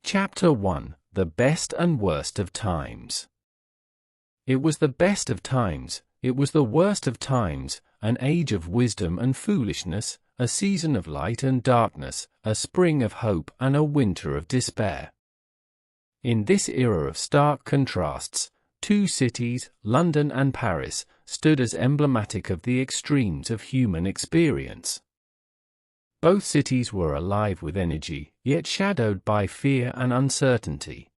Chapter 1: The Best and Worst of Times. It was the best of times, it was the worst of times, an age of wisdom and foolishness, a season of light and darkness, a spring of hope and a winter of despair. In this era of stark contrasts, two cities, London and Paris, stood as emblematic of the extremes of human experience. Both cities were alive with energy, yet shadowed by fear and uncertainty.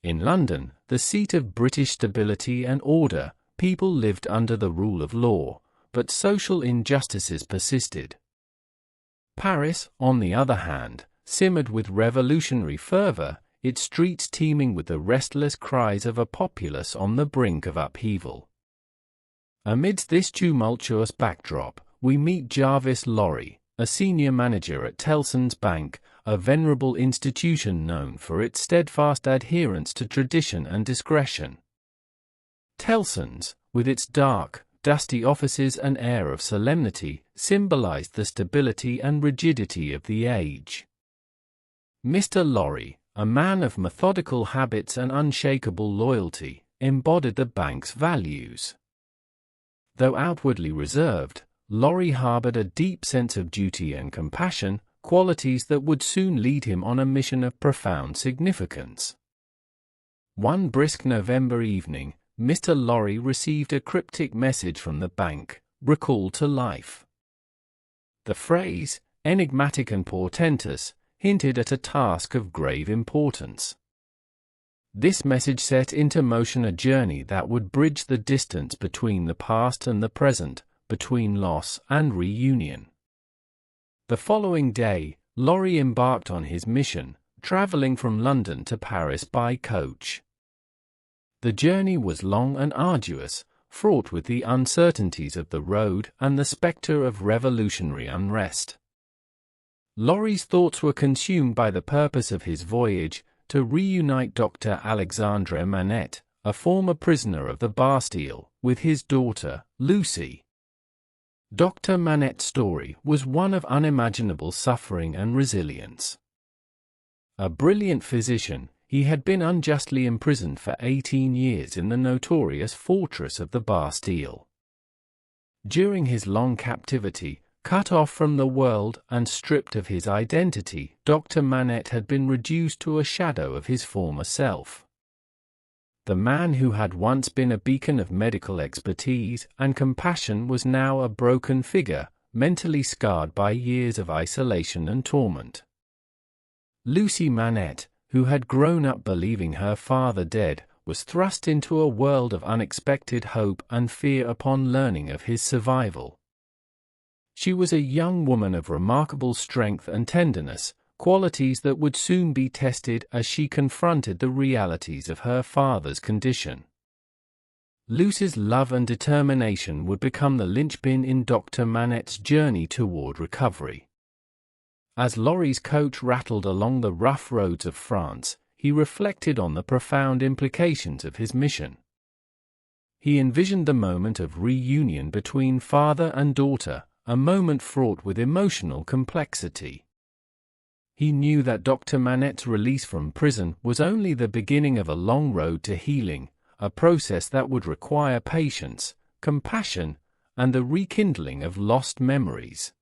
In London, the seat of British stability and order, people lived under the rule of law, but social injustices persisted. Paris, on the other hand, simmered with revolutionary fervor, its streets teeming with the restless cries of a populace on the brink of upheaval. Amidst this tumultuous backdrop, we meet Jarvis Lorry, a senior manager at Tellson's Bank, a venerable institution known for its steadfast adherence to tradition and discretion. Tellson's, with its dark, dusty offices and air of solemnity, symbolized the stability and rigidity of the age. Mr. Lorry, a man of methodical habits and unshakable loyalty, embodied the bank's values. Though outwardly reserved, Lorry harbored a deep sense of duty and compassion, qualities that would soon lead him on a mission of profound significance. One brisk November evening, Mr. Lorry received a cryptic message from the bank, recalled to life. The phrase, enigmatic and portentous, hinted at a task of grave importance. This message set into motion a journey that would bridge the distance between the past and the present, between loss and reunion. The following day, Lorry embarked on his mission, traveling from London to Paris by coach. The journey was long and arduous, fraught with the uncertainties of the road and the spectre of revolutionary unrest. Lorry's thoughts were consumed by the purpose of his voyage, to reunite Dr. Alexandre Manette, a former prisoner of the Bastille, with his daughter, Lucie. Dr. Manette's story was one of unimaginable suffering and resilience. A brilliant physician, he had been unjustly imprisoned for 18 years in the notorious fortress of the Bastille. During his long captivity, cut off from the world and stripped of his identity, Dr. Manette had been reduced to a shadow of his former self. The man who had once been a beacon of medical expertise and compassion was now a broken figure, mentally scarred by years of isolation and torment. Lucie Manette, who had grown up believing her father dead, was thrust into a world of unexpected hope and fear upon learning of his survival. She was a young woman of remarkable strength and tenderness, qualities that would soon be tested as she confronted the realities of her father's condition. Lucie's love and determination would become the linchpin in Dr. Manette's journey toward recovery. As Lorry's coach rattled along the rough roads of France, he reflected on the profound implications of his mission. He envisioned the moment of reunion between father and daughter, a moment fraught with emotional complexity. He knew that Dr. Manette's release from prison was only the beginning of a long road to healing, a process that would require patience, compassion, and the rekindling of lost memories.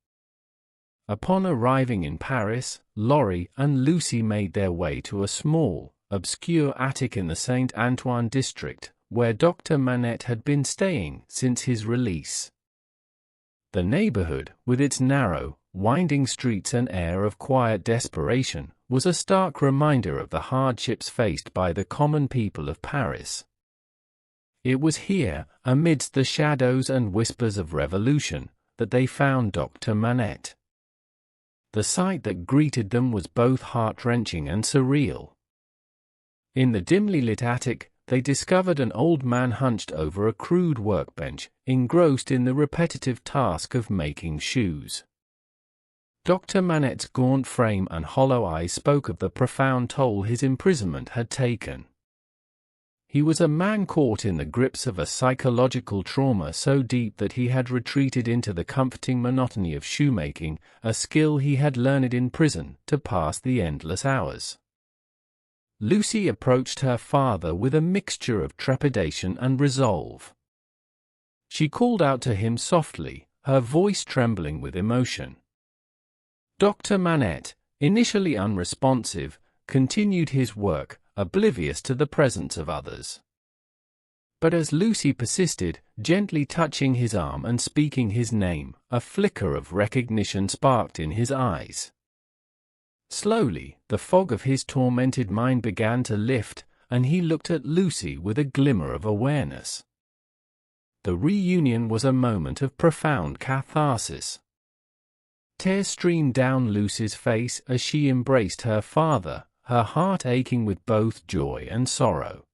Upon arriving in Paris, Lorry and Lucie made their way to a small, obscure attic in the Saint Antoine district, where Dr. Manette had been staying since his release. The neighborhood, with its narrow, winding streets and air of quiet desperation, was a stark reminder of the hardships faced by the common people of Paris. It was here, amidst the shadows and whispers of revolution, that they found Dr. Manette. The sight that greeted them was both heart-wrenching and surreal. In the dimly lit attic, they discovered an old man hunched over a crude workbench, engrossed in the repetitive task of making shoes. Dr. Manette's gaunt frame and hollow eyes spoke of the profound toll his imprisonment had taken. He was a man caught in the grips of a psychological trauma so deep that he had retreated into the comforting monotony of shoemaking, a skill he had learned in prison, to pass the endless hours. Lucie approached her father with a mixture of trepidation and resolve. She called out to him softly, her voice trembling with emotion. Dr. Manette, initially unresponsive, continued his work, oblivious to the presence of others. But as Lucie persisted, gently touching his arm and speaking his name, a flicker of recognition sparked in his eyes. Slowly, the fog of his tormented mind began to lift, and he looked at Lucie with a glimmer of awareness. The reunion was a moment of profound catharsis. Tears streamed down Lucie's face as she embraced her father, her heart aching with both joy and sorrow.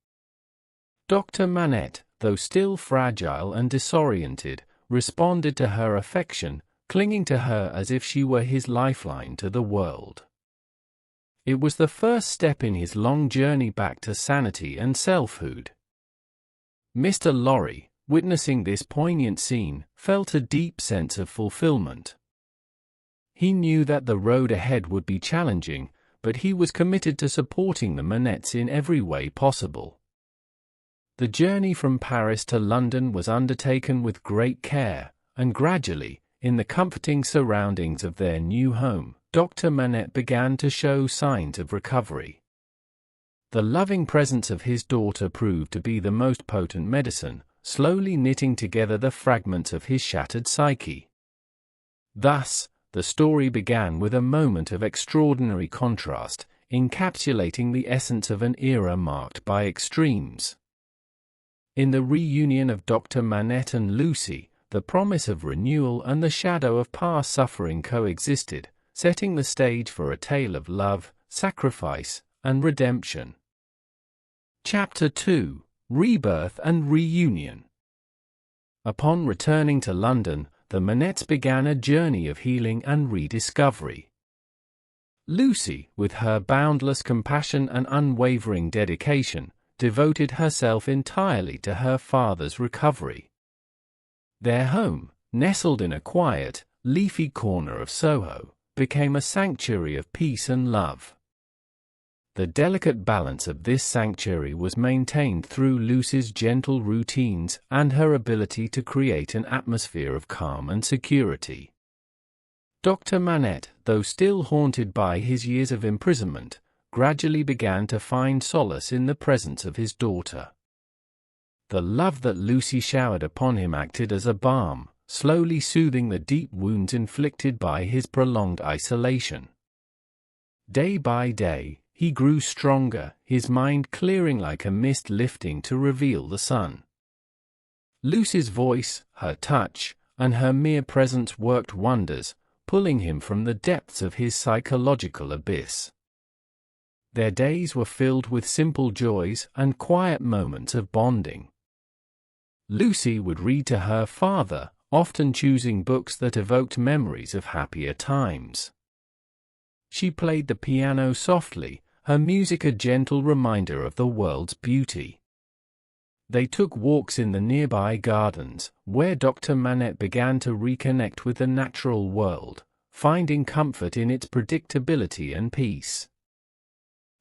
Dr. Manette, though still fragile and disoriented, responded to her affection, clinging to her as if she were his lifeline to the world. It was the first step in his long journey back to sanity and selfhood. Mr. Lorry, witnessing this poignant scene, felt a deep sense of fulfillment. He knew that the road ahead would be challenging, but he was committed to supporting the Manettes in every way possible. The journey from Paris to London was undertaken with great care, and gradually, in the comforting surroundings of their new home, Dr. Manette began to show signs of recovery. The loving presence of his daughter proved to be the most potent medicine, slowly knitting together the fragments of his shattered psyche. Thus, the story began with a moment of extraordinary contrast, encapsulating the essence of an era marked by extremes. In the reunion of Dr. Manette and Lucie, the promise of renewal and the shadow of past suffering coexisted, setting the stage for a tale of love, sacrifice, and redemption. Chapter 2: Rebirth and Reunion. Upon returning to London, the Manettes began a journey of healing and rediscovery. Lucie, with her boundless compassion and unwavering dedication, devoted herself entirely to her father's recovery. Their home, nestled in a quiet, leafy corner of Soho, became a sanctuary of peace and love. The delicate balance of this sanctuary was maintained through Lucie's gentle routines and her ability to create an atmosphere of calm and security. Dr. Manette, though still haunted by his years of imprisonment, gradually began to find solace in the presence of his daughter. The love that Lucie showered upon him acted as a balm, slowly soothing the deep wounds inflicted by his prolonged isolation. Day by day, he grew stronger, his mind clearing like a mist lifting to reveal the sun. Lucie's voice, her touch, and her mere presence worked wonders, pulling him from the depths of his psychological abyss. Their days were filled with simple joys and quiet moments of bonding. Lucie would read to her father, often choosing books that evoked memories of happier times. She played the piano softly, her music a gentle reminder of the world's beauty. They took walks in the nearby gardens, where Dr. Manette began to reconnect with the natural world, finding comfort in its predictability and peace.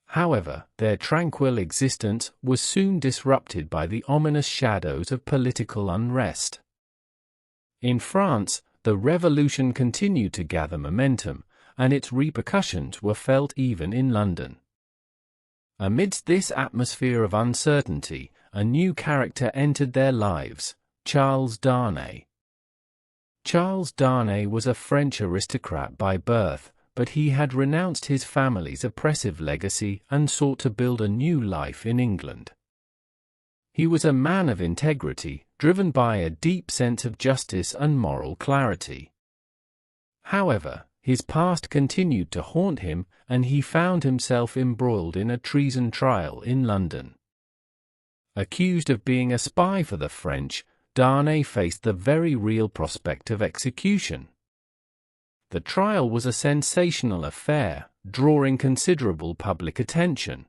However, their tranquil existence was soon disrupted by the ominous shadows of political unrest. In France, the revolution continued to gather momentum, and its repercussions were felt even in London. Amidst this atmosphere of uncertainty, a new character entered their lives, Charles Darnay. Charles Darnay was a French aristocrat by birth, but he had renounced his family's oppressive legacy and sought to build a new life in England. He was a man of integrity, driven by a deep sense of justice and moral clarity. However, his past continued to haunt him, and he found himself embroiled in a treason trial in London. Accused of being a spy for the French, Darnay faced the very real prospect of execution. The trial was a sensational affair, drawing considerable public attention.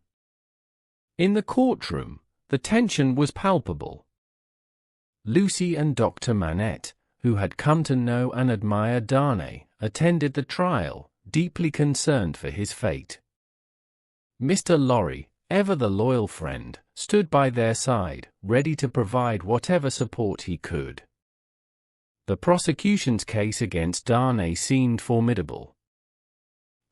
In the courtroom, the tension was palpable. Lucie and Dr. Manette, who had come to know and admire Darnay, attended the trial, deeply concerned for his fate. Mr. Lorry, ever the loyal friend, stood by their side, ready to provide whatever support he could. The prosecution's case against Darnay seemed formidable.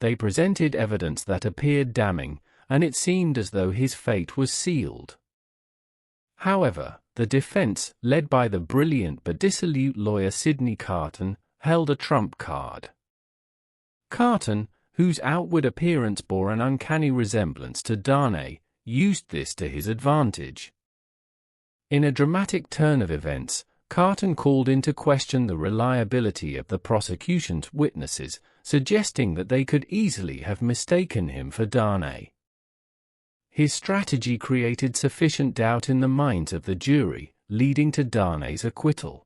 They presented evidence that appeared damning, and it seemed as though his fate was sealed. However, the defense, led by the brilliant but dissolute lawyer Sydney Carton, held a trump card. Carton, whose outward appearance bore an uncanny resemblance to Darnay, used this to his advantage. In a dramatic turn of events, Carton called into question the reliability of the prosecution's witnesses, suggesting that they could easily have mistaken him for Darnay. His strategy created sufficient doubt in the minds of the jury, leading to Darnay's acquittal.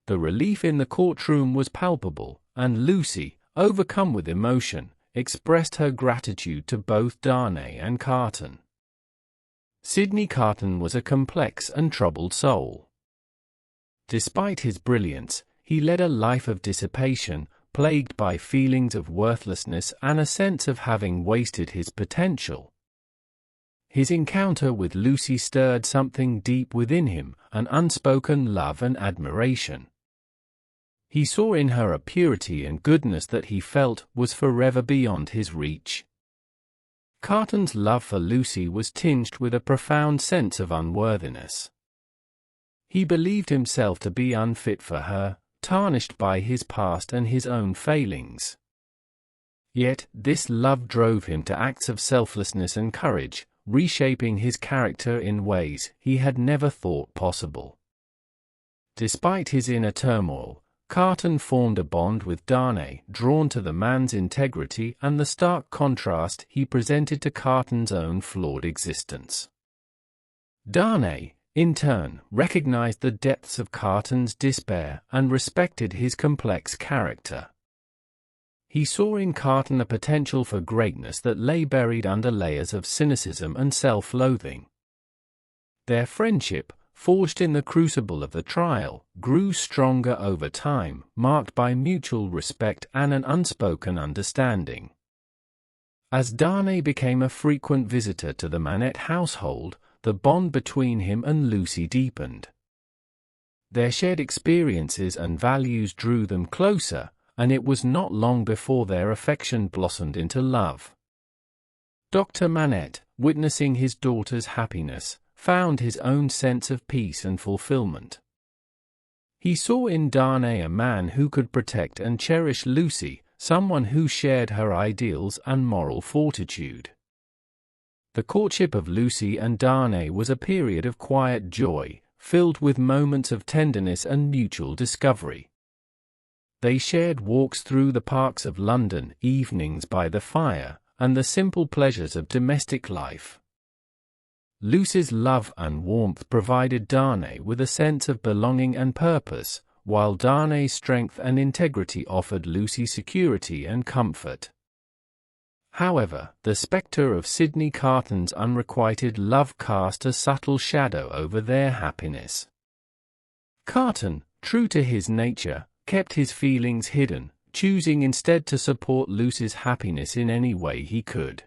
The relief in the courtroom was palpable, and Lucie, overcome with emotion, expressed her gratitude to both Darnay and Carton. Sydney Carton was a complex and troubled soul. Despite his brilliance, he led a life of dissipation, plagued by feelings of worthlessness and a sense of having wasted his potential. His encounter with Lucie stirred something deep within him, an unspoken love and admiration. He saw in her a purity and goodness that he felt was forever beyond his reach. Carton's love for Lucie was tinged with a profound sense of unworthiness. He believed himself to be unfit for her, tarnished by his past and his own failings. Yet, this love drove him to acts of selflessness and courage, reshaping his character in ways he had never thought possible. Despite his inner turmoil, Carton formed a bond with Darnay, drawn to the man's integrity and the stark contrast he presented to Carton's own flawed existence. Darnay, in turn, recognized the depths of Carton's despair and respected his complex character. He saw in Carton a potential for greatness that lay buried under layers of cynicism and self-loathing. Their friendship, forged in the crucible of the trial, grew stronger over time, marked by mutual respect and an unspoken understanding. As Darnay became a frequent visitor to the Manette household, the bond between him and Lucie deepened. Their shared experiences and values drew them closer, and it was not long before their affection blossomed into love. Dr. Manette, witnessing his daughter's happiness, found his own sense of peace and fulfillment. He saw in Darnay a man who could protect and cherish Lucie, someone who shared her ideals and moral fortitude. The courtship of Lucie and Darnay was a period of quiet joy, filled with moments of tenderness and mutual discovery. They shared walks through the parks of London, evenings by the fire, and the simple pleasures of domestic life. Lucie's love and warmth provided Darnay with a sense of belonging and purpose, while Darnay's strength and integrity offered Lucie security and comfort. However, the spectre of Sydney Carton's unrequited love cast a subtle shadow over their happiness. Carton, true to his nature, kept his feelings hidden, choosing instead to support Lucie's happiness in any way he could.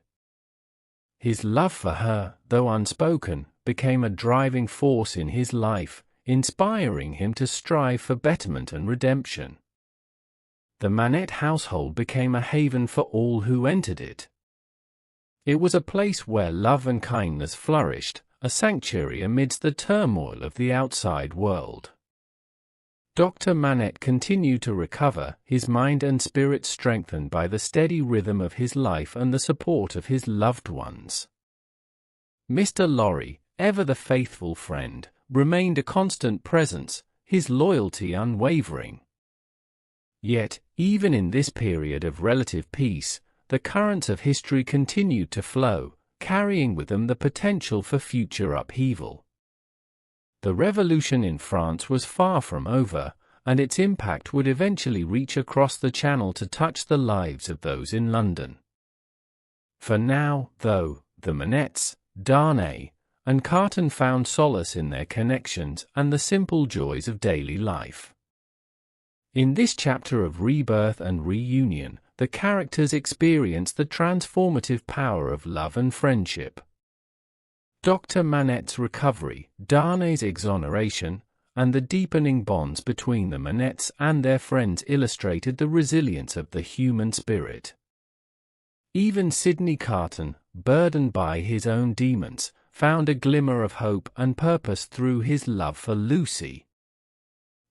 His love for her, though unspoken, became a driving force in his life, inspiring him to strive for betterment and redemption. The Manette household became a haven for all who entered it. It was a place where love and kindness flourished, a sanctuary amidst the turmoil of the outside world. Dr. Manette continued to recover, his mind and spirit strengthened by the steady rhythm of his life and the support of his loved ones. Mr. Lorry, ever the faithful friend, remained a constant presence, his loyalty unwavering. Yet, even in this period of relative peace, the currents of history continued to flow, carrying with them the potential for future upheaval. The revolution in France was far from over, and its impact would eventually reach across the Channel to touch the lives of those in London. For now, though, the Manettes, Darnay, and Carton found solace in their connections and the simple joys of daily life. In this chapter of rebirth and reunion, the characters experience the transformative power of love and friendship. Dr. Manette's recovery, Darnay's exoneration, and the deepening bonds between the Manettes and their friends illustrated the resilience of the human spirit. Even Sydney Carton, burdened by his own demons, found a glimmer of hope and purpose through his love for Lucie.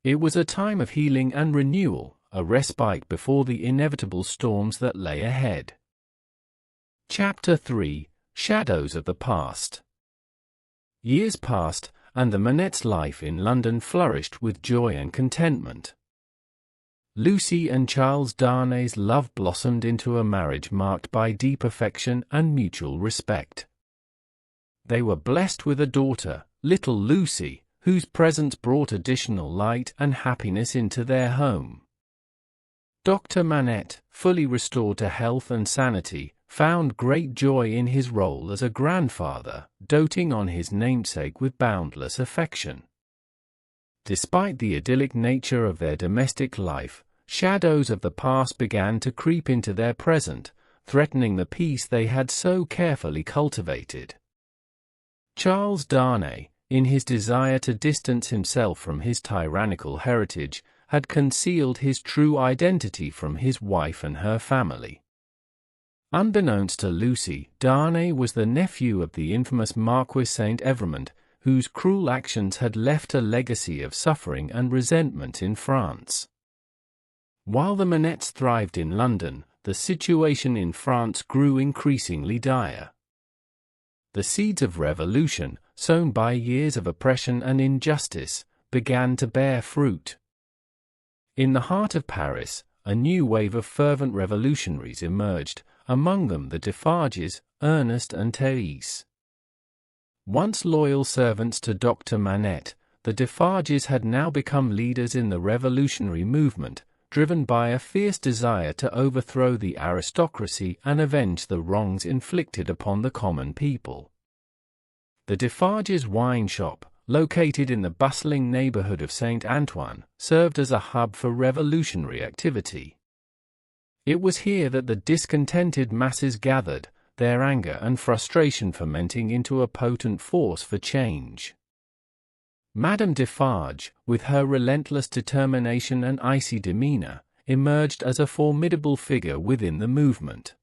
It was a time of healing and renewal, a respite before the inevitable storms that lay ahead. Chapter 3: Shadows of the Past. Years passed, and the Manette's life in London flourished with joy and contentment. Lucie and Charles Darnay's love blossomed into a marriage marked by deep affection and mutual respect. They were blessed with a daughter, little Lucie, whose presence brought additional light and happiness into their home. Dr. Manette, fully restored to health and sanity, found great joy in his role as a grandfather, doting on his namesake with boundless affection. Despite the idyllic nature of their domestic life, shadows of the past began to creep into their present, threatening the peace they had so carefully cultivated. Charles Darnay, in his desire to distance himself from his tyrannical heritage, had concealed his true identity from his wife and her family. Unbeknownst to Lucie, Darnay was the nephew of the infamous Marquis Saint-Evremond, whose cruel actions had left a legacy of suffering and resentment in France. While the Manettes thrived in London, the situation in France grew increasingly dire. The seeds of revolution, sown by years of oppression and injustice, began to bear fruit. In the heart of Paris, a new wave of fervent revolutionaries emerged, among them the Defarges, Ernest and Thérèse. Once loyal servants to Dr. Manette, the Defarges had now become leaders in the revolutionary movement, driven by a fierce desire to overthrow the aristocracy and avenge the wrongs inflicted upon the common people. The Defarges' wine shop, located in the bustling neighborhood of Saint-Antoine, served as a hub for revolutionary activity. It was here that the discontented masses gathered, their anger and frustration fermenting into a potent force for change. Madame Defarge, with her relentless determination and icy demeanor, emerged as a formidable figure within the movement.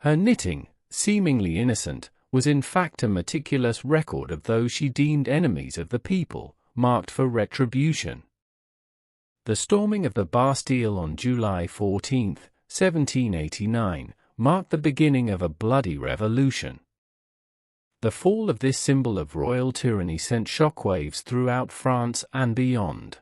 Her knitting, seemingly innocent, was in fact a meticulous record of those she deemed enemies of the people, marked for retribution. The storming of the Bastille on July 14, 1789, marked the beginning of a bloody revolution. The fall of this symbol of royal tyranny sent shockwaves throughout France and beyond.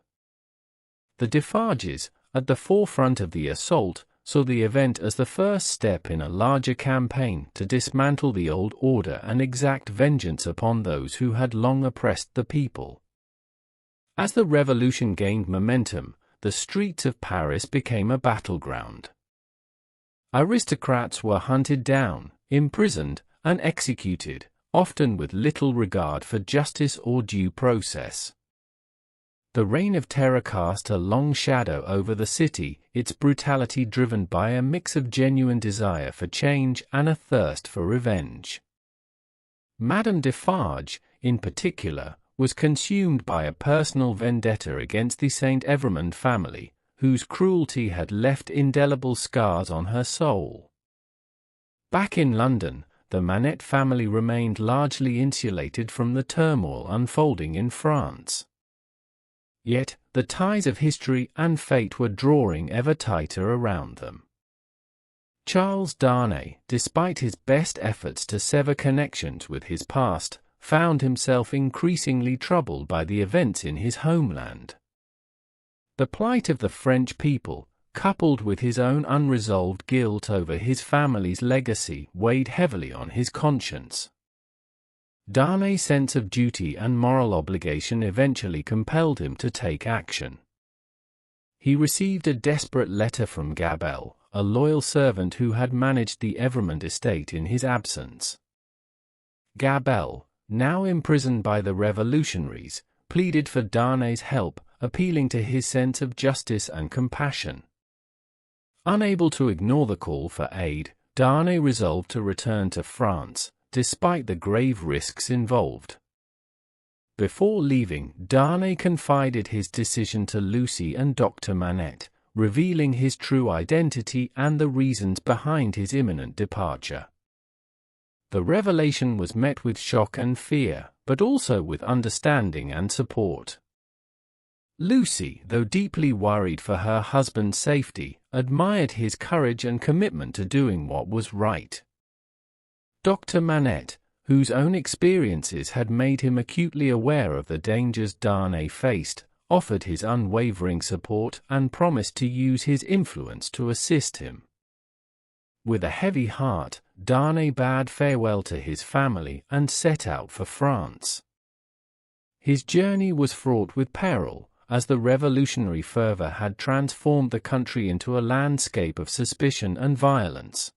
The Defarges, at the forefront of the assault, saw the event as the first step in a larger campaign to dismantle the old order and exact vengeance upon those who had long oppressed the people. As the revolution gained momentum, the streets of Paris became a battleground. Aristocrats were hunted down, imprisoned, and executed, often with little regard for justice or due process. The Reign of Terror cast a long shadow over the city, its brutality driven by a mix of genuine desire for change and a thirst for revenge. Madame Defarge, in particular, was consumed by a personal vendetta against the Saint-Evremond family, whose cruelty had left indelible scars on her soul. Back in London, the Manette family remained largely insulated from the turmoil unfolding in France. Yet, the ties of history and fate were drawing ever tighter around them. Charles Darnay, despite his best efforts to sever connections with his past, found himself increasingly troubled by the events in his homeland. The plight of the French people, coupled with his own unresolved guilt over his family's legacy, weighed heavily on his conscience. Darnay's sense of duty and moral obligation eventually compelled him to take action. He received a desperate letter from Gabelle, a loyal servant who had managed the Evremond estate in his absence. Gabelle, now imprisoned by the revolutionaries, pleaded for Darnay's help, appealing to his sense of justice and compassion. Unable to ignore the call for aid, Darnay resolved to return to France, despite the grave risks involved. Before leaving, Darnay confided his decision to Lucie and Dr. Manette, revealing his true identity and the reasons behind his imminent departure. The revelation was met with shock and fear, but also with understanding and support. Lucie, though deeply worried for her husband's safety, admired his courage and commitment to doing what was right. Dr. Manette, whose own experiences had made him acutely aware of the dangers Darnay faced, offered his unwavering support and promised to use his influence to assist him. With a heavy heart, Darnay bade farewell to his family and set out for France. His journey was fraught with peril, as the revolutionary fervor had transformed the country into a landscape of suspicion and violence.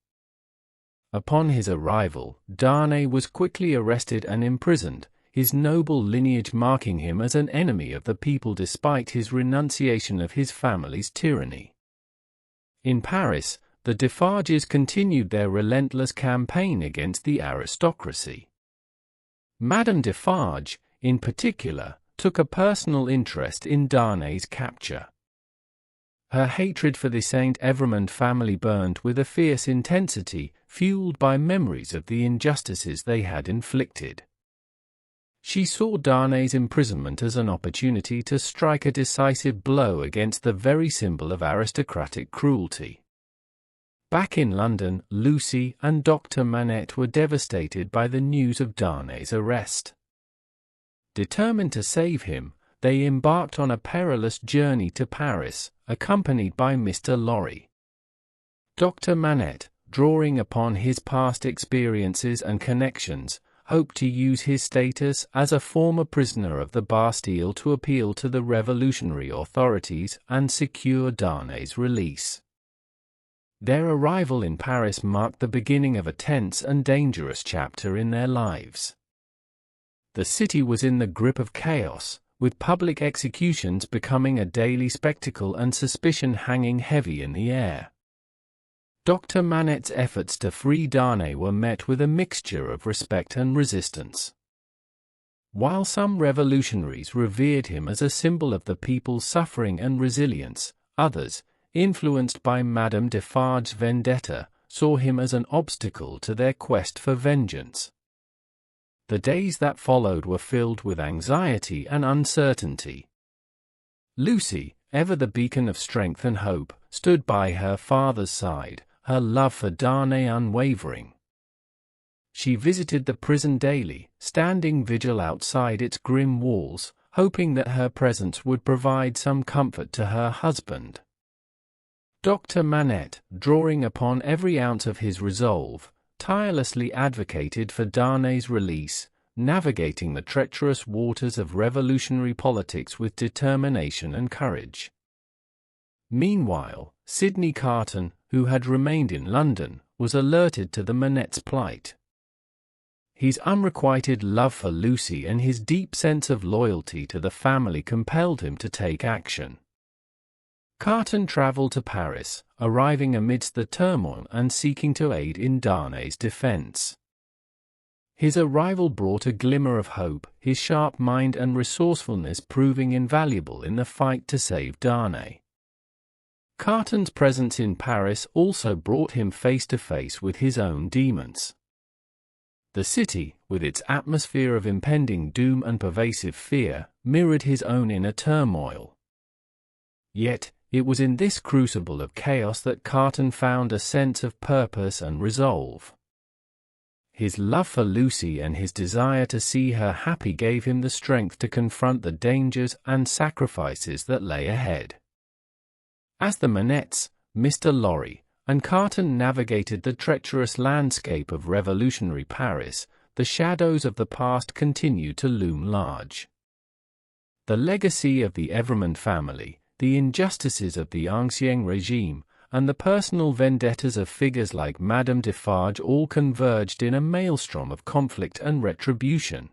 Upon his arrival, Darnay was quickly arrested and imprisoned, his noble lineage marking him as an enemy of the people despite his renunciation of his family's tyranny. In Paris, the Defarges continued their relentless campaign against the aristocracy. Madame Defarge, in particular, took a personal interest in Darnay's capture. Her hatred for the Saint Evremond family burned with a fierce intensity, fueled by memories of the injustices they had inflicted. She saw Darnay's imprisonment as an opportunity to strike a decisive blow against the very symbol of aristocratic cruelty. Back in London, Lucie and Dr. Manette were devastated by the news of Darnay's arrest. Determined to save him, they embarked on a perilous journey to Paris, accompanied by Mr. Lorry. Dr. Manette, drawing upon his past experiences and connections, hoped to use his status as a former prisoner of the Bastille to appeal to the revolutionary authorities and secure Darnay's release. Their arrival in Paris marked the beginning of a tense and dangerous chapter in their lives. The city was in the grip of chaos, with public executions becoming a daily spectacle and suspicion hanging heavy in the air. Dr. Manette's efforts to free Darnay were met with a mixture of respect and resistance. While some revolutionaries revered him as a symbol of the people's suffering and resilience, others, influenced by Madame Defarge's vendetta, saw him as an obstacle to their quest for vengeance. The days that followed were filled with anxiety and uncertainty. Lucie, ever the beacon of strength and hope, stood by her father's side, her love for Darnay unwavering. She visited the prison daily, standing vigil outside its grim walls, hoping that her presence would provide some comfort to her husband. Dr. Manette, drawing upon every ounce of his resolve, tirelessly advocated for Darnay's release, navigating the treacherous waters of revolutionary politics with determination and courage. Meanwhile, Sydney Carton, who had remained in London, was alerted to the Manette's plight. His unrequited love for Lucie and his deep sense of loyalty to the family compelled him to take action. Carton travelled to Paris, arriving amidst the turmoil and seeking to aid in Darnay's defence. His arrival brought a glimmer of hope, his sharp mind and resourcefulness proving invaluable in the fight to save Darnay. Carton's presence in Paris also brought him face to face with his own demons. The city, with its atmosphere of impending doom and pervasive fear, mirrored his own inner turmoil. Yet, it was in this crucible of chaos that Carton found a sense of purpose and resolve. His love for Lucie and his desire to see her happy gave him the strength to confront the dangers and sacrifices that lay ahead. As the Manettes, Mr. Lorry, and Carton navigated the treacherous landscape of revolutionary Paris, the shadows of the past continued to loom large. The legacy of the Evremond family, the injustices of the Ancien regime, and the personal vendettas of figures like Madame Defarge all converged in a maelstrom of conflict and retribution.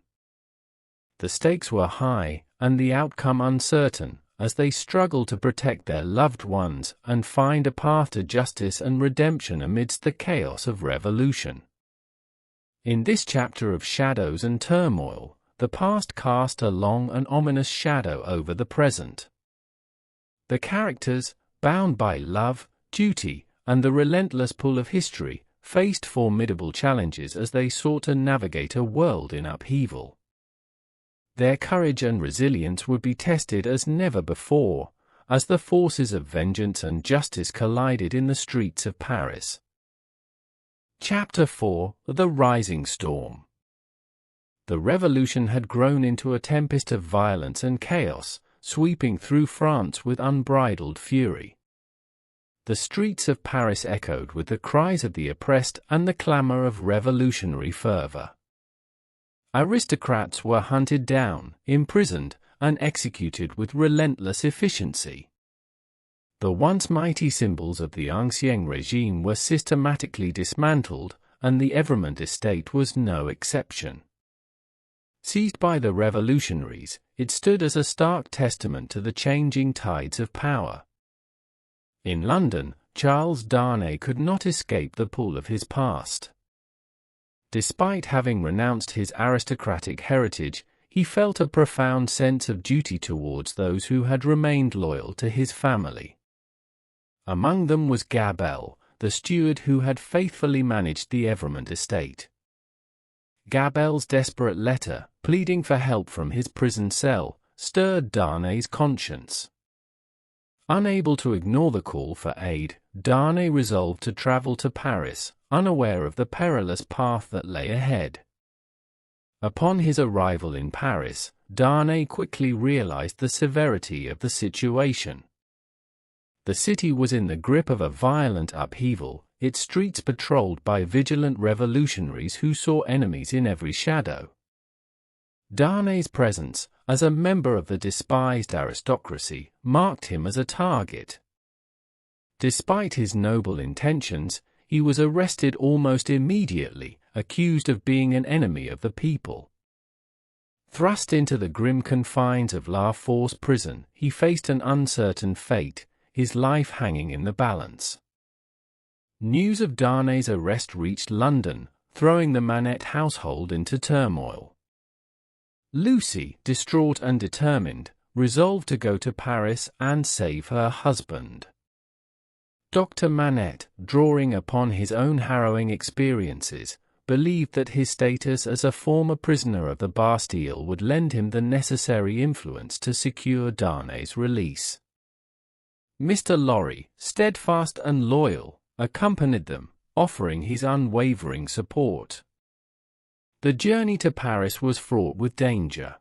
The stakes were high, and the outcome uncertain, as they struggle to protect their loved ones and find a path to justice and redemption amidst the chaos of revolution. In this chapter of shadows and turmoil, the past cast a long and ominous shadow over the present. The characters, bound by love, duty, and the relentless pull of history, faced formidable challenges as they sought to navigate a world in upheaval. Their courage and resilience would be tested as never before, as the forces of vengeance and justice collided in the streets of Paris. Chapter 4: The Rising Storm. The revolution had grown into a tempest of violence and chaos, sweeping through France with unbridled fury. The streets of Paris echoed with the cries of the oppressed and the clamor of revolutionary fervor. Aristocrats were hunted down, imprisoned, and executed with relentless efficiency. The once mighty symbols of the Ancien regime were systematically dismantled, and the Evremont estate was no exception. Seized by the revolutionaries, it stood as a stark testament to the changing tides of power. In London, Charles Darnay could not escape the pull of his past. Despite having renounced his aristocratic heritage, he felt a profound sense of duty towards those who had remained loyal to his family. Among them was Gabelle, the steward who had faithfully managed the Evremont estate. Gabelle's desperate letter, pleading for help from his prison cell, stirred Darnay's conscience. Unable to ignore the call for aid, Darnay resolved to travel to Paris, unaware of the perilous path that lay ahead. Upon his arrival in Paris, Darnay quickly realized the severity of the situation. The city was in the grip of a violent upheaval, its streets patrolled by vigilant revolutionaries who saw enemies in every shadow. Darnay's presence, as a member of the despised aristocracy, marked him as a target. Despite his noble intentions, he was arrested almost immediately, accused of being an enemy of the people. Thrust into the grim confines of La Force prison, he faced an uncertain fate, his life hanging in the balance. News of Darnay's arrest reached London, throwing the Manette household into turmoil. Lucie, distraught and determined, resolved to go to Paris and save her husband. Dr. Manette, drawing upon his own harrowing experiences, believed that his status as a former prisoner of the Bastille would lend him the necessary influence to secure Darnay's release. Mr. Lorry, steadfast and loyal, accompanied them, offering his unwavering support. The journey to Paris was fraught with danger.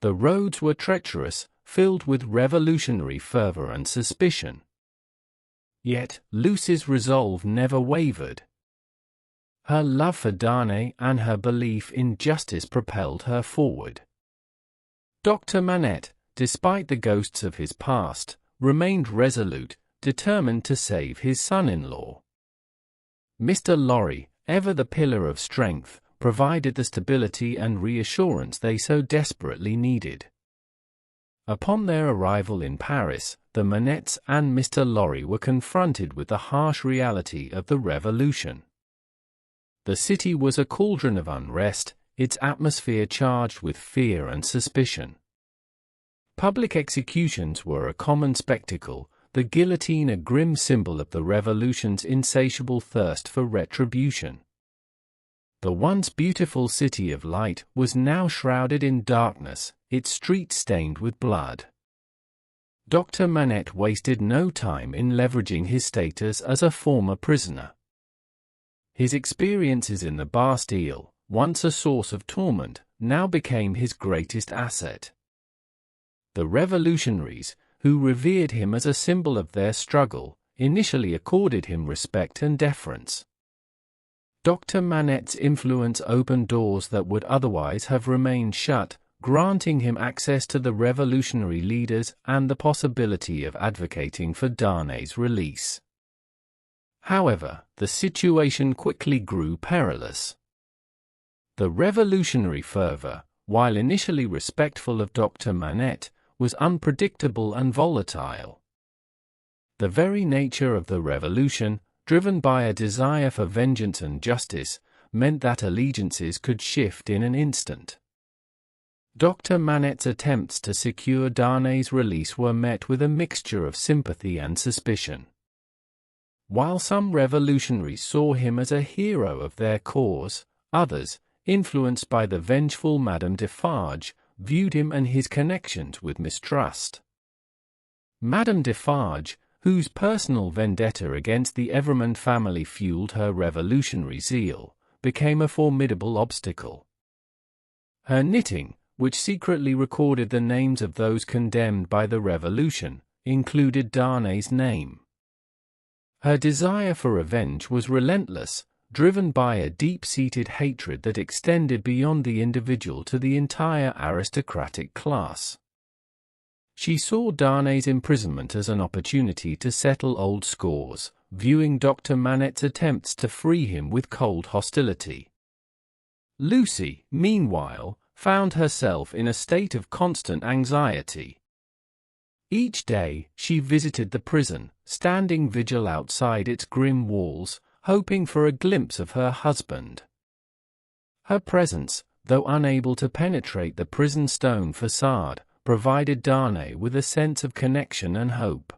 The roads were treacherous, filled with revolutionary fervor and suspicion. Yet, Lucie's resolve never wavered. Her love for Darnay and her belief in justice propelled her forward. Dr. Manette, despite the ghosts of his past, remained resolute, determined to save his son-in-law. Mr. Lorry, ever the pillar of strength, provided the stability and reassurance they so desperately needed. Upon their arrival in Paris, the Manettes and Mr. Lorry were confronted with the harsh reality of the revolution. The city was a cauldron of unrest, its atmosphere charged with fear and suspicion. Public executions were a common spectacle, the guillotine a grim symbol of the revolution's insatiable thirst for retribution. The once beautiful city of light was now shrouded in darkness, its streets stained with blood. Dr. Manette wasted no time in leveraging his status as a former prisoner. His experiences in the Bastille, once a source of torment, now became his greatest asset. The revolutionaries, who revered him as a symbol of their struggle, initially accorded him respect and deference. Dr. Manette's influence opened doors that would otherwise have remained shut, granting him access to the revolutionary leaders and the possibility of advocating for Darnay's release. However, the situation quickly grew perilous. The revolutionary fervor, while initially respectful of Dr. Manette, was unpredictable and volatile. The very nature of the revolution, driven by a desire for vengeance and justice, meant that allegiances could shift in an instant. Dr. Manette's attempts to secure Darnay's release were met with a mixture of sympathy and suspicion. While some revolutionaries saw him as a hero of their cause, others, influenced by the vengeful Madame Defarge, viewed him and his connections with mistrust. Madame Defarge, whose personal vendetta against the Evrémonde family fueled her revolutionary zeal, became a formidable obstacle. Her knitting, which secretly recorded the names of those condemned by the revolution, included Darnay's name. Her desire for revenge was relentless, driven by a deep-seated hatred that extended beyond the individual to the entire aristocratic class. She saw Darnay's imprisonment as an opportunity to settle old scores, viewing Dr. Manette's attempts to free him with cold hostility. Lucie, meanwhile, found herself in a state of constant anxiety. Each day, she visited the prison, standing vigil outside its grim walls, hoping for a glimpse of her husband. Her presence, though unable to penetrate the prison stone facade, provided Darnay with a sense of connection and hope.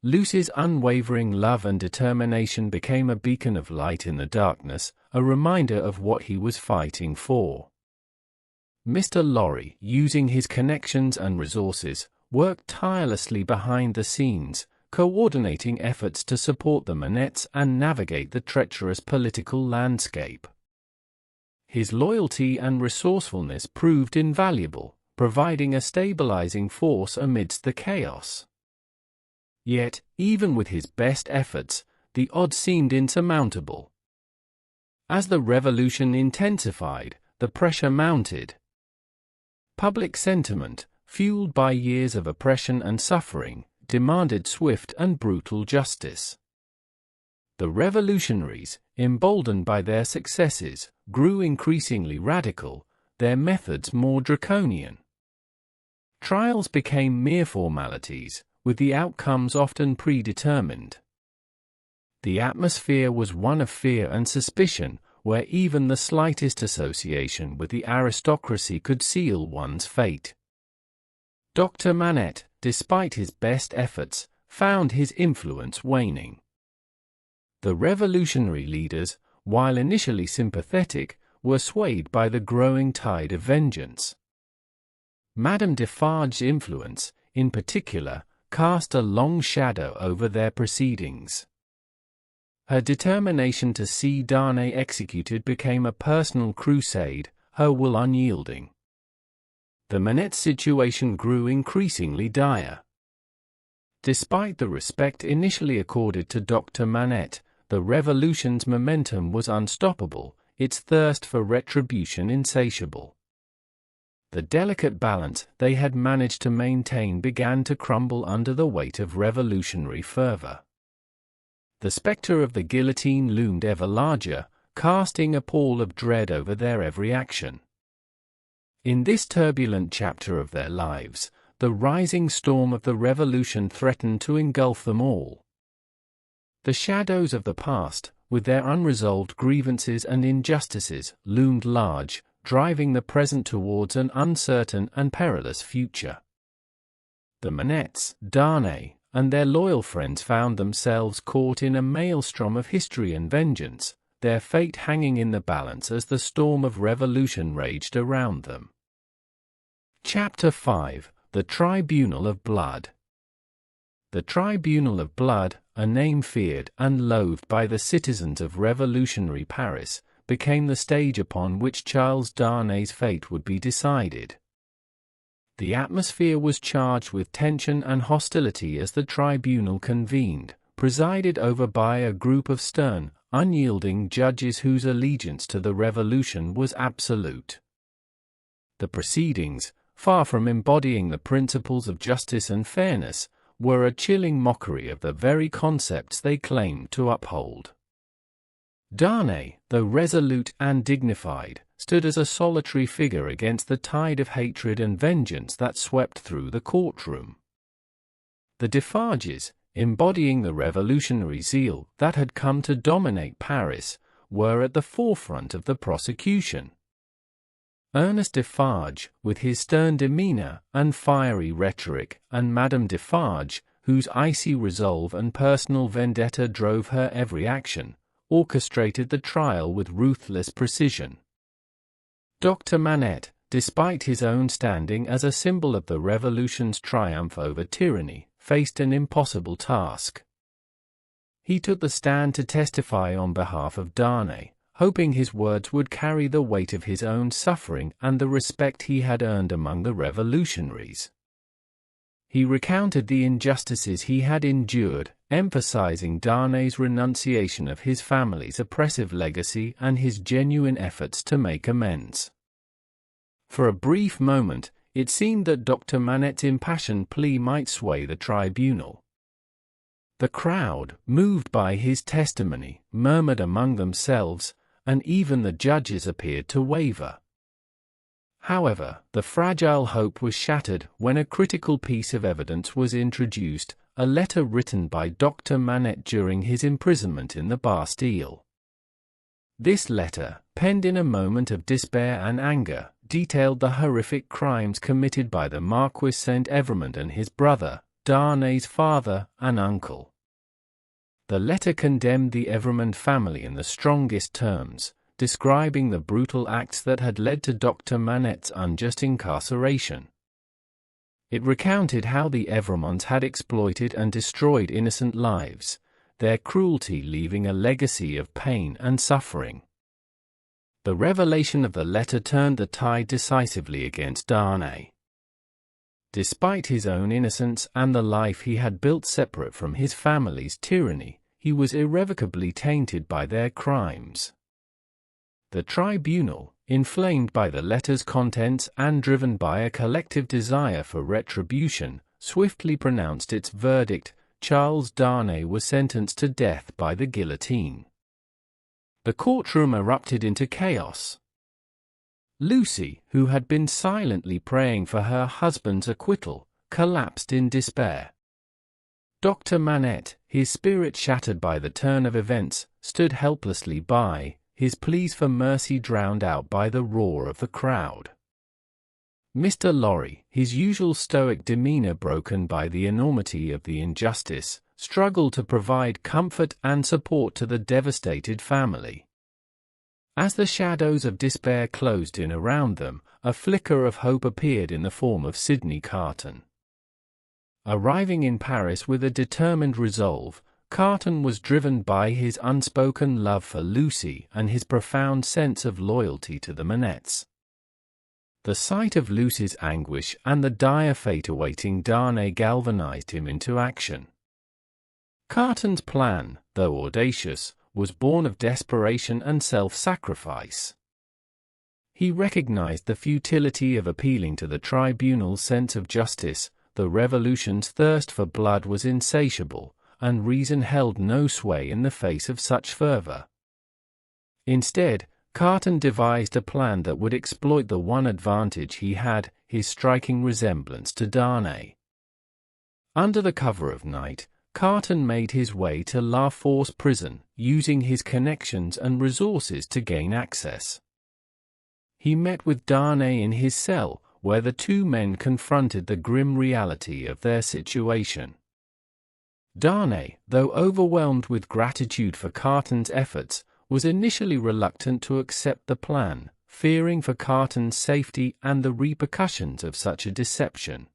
Lucie's unwavering love and determination became a beacon of light in the darkness, a reminder of what he was fighting for. Mr. Lorry, using his connections and resources, worked tirelessly behind the scenes, coordinating efforts to support the Manettes and navigate the treacherous political landscape. His loyalty and resourcefulness proved invaluable, providing a stabilizing force amidst the chaos. Yet, even with his best efforts, the odds seemed insurmountable. As the revolution intensified, the pressure mounted. Public sentiment, fueled by years of oppression and suffering, demanded swift and brutal justice. The revolutionaries, emboldened by their successes, grew increasingly radical, their methods more draconian. Trials became mere formalities, with the outcomes often predetermined. The atmosphere was one of fear and suspicion, where even the slightest association with the aristocracy could seal one's fate. Dr. Manette, despite his best efforts, found his influence waning. The revolutionary leaders, while initially sympathetic, were swayed by the growing tide of vengeance. Madame Defarge's influence, in particular, cast a long shadow over their proceedings. Her determination to see Darnay executed became a personal crusade, her will unyielding. The Manette situation grew increasingly dire. Despite the respect initially accorded to Dr. Manette, the revolution's momentum was unstoppable, its thirst for retribution insatiable. The delicate balance they had managed to maintain began to crumble under the weight of revolutionary fervor. The spectre of the guillotine loomed ever larger, casting a pall of dread over their every action. In this turbulent chapter of their lives, the rising storm of the revolution threatened to engulf them all. The shadows of the past, with their unresolved grievances and injustices, loomed large, driving the present towards an uncertain and perilous future. The Manettes, Darnay, and their loyal friends found themselves caught in a maelstrom of history and vengeance, their fate hanging in the balance as the storm of revolution raged around them. Chapter 5: The Tribunal of Blood. The Tribunal of Blood, a name feared and loathed by the citizens of revolutionary Paris, became the stage upon which Charles Darnay's fate would be decided. The atmosphere was charged with tension and hostility as the tribunal convened, presided over by a group of stern, unyielding judges whose allegiance to the revolution was absolute. The proceedings, far from embodying the principles of justice and fairness, were a chilling mockery of the very concepts they claimed to uphold. Darnay, though resolute and dignified, stood as a solitary figure against the tide of hatred and vengeance that swept through the courtroom. The Defarges, embodying the revolutionary zeal that had come to dominate Paris, were at the forefront of the prosecution. Ernest Defarge, with his stern demeanor and fiery rhetoric, and Madame Defarge, whose icy resolve and personal vendetta drove her every action, orchestrated the trial with ruthless precision. Dr. Manette, despite his own standing as a symbol of the Revolution's triumph over tyranny, faced an impossible task. He took the stand to testify on behalf of Darnay, hoping his words would carry the weight of his own suffering and the respect he had earned among the revolutionaries. He recounted the injustices he had endured, emphasizing Darnay's renunciation of his family's oppressive legacy and his genuine efforts to make amends. For a brief moment, it seemed that Dr. Manette's impassioned plea might sway the tribunal. The crowd, moved by his testimony, murmured among themselves, and even the judges appeared to waver. However, the fragile hope was shattered when a critical piece of evidence was introduced, a letter written by Dr. Manette during his imprisonment in the Bastille. This letter, penned in a moment of despair and anger, detailed the horrific crimes committed by the Marquis Saint-Evremond and his brother, Darnay's father and uncle. The letter condemned the Evremond family in the strongest terms, describing the brutal acts that had led to Dr. Manette's unjust incarceration. It recounted how the Evremonds had exploited and destroyed innocent lives, their cruelty leaving a legacy of pain and suffering. The revelation of the letter turned the tide decisively against Darnay. Despite his own innocence and the life he had built separate from his family's tyranny, he was irrevocably tainted by their crimes. The tribunal, inflamed by the letter's contents and driven by a collective desire for retribution, swiftly pronounced its verdict: Charles Darnay was sentenced to death by the guillotine. The courtroom erupted into chaos. Lucie, who had been silently praying for her husband's acquittal, collapsed in despair. Dr. Manette, his spirit shattered by the turn of events, stood helplessly by, his pleas for mercy drowned out by the roar of the crowd. Mr. Lorry, his usual stoic demeanor broken by the enormity of the injustice, struggled to provide comfort and support to the devastated family. As the shadows of despair closed in around them, a flicker of hope appeared in the form of Sydney Carton. Arriving in Paris with a determined resolve, Carton was driven by his unspoken love for Lucie and his profound sense of loyalty to the Manettes. The sight of Lucie's anguish and the dire fate awaiting Darnay galvanized him into action. Carton's plan, though audacious, was born of desperation and self-sacrifice. He recognized the futility of appealing to the tribunal's sense of justice. The revolution's thirst for blood was insatiable, and reason held no sway in the face of such fervor. Instead, Carton devised a plan that would exploit the one advantage he had, his striking resemblance to Darnay. Under the cover of night, Carton made his way to La Force prison, using his connections and resources to gain access. He met with Darnay in his cell, where the two men confronted the grim reality of their situation. Darnay, though overwhelmed with gratitude for Carton's efforts, was initially reluctant to accept the plan, fearing for Carton's safety and the repercussions of such a deception.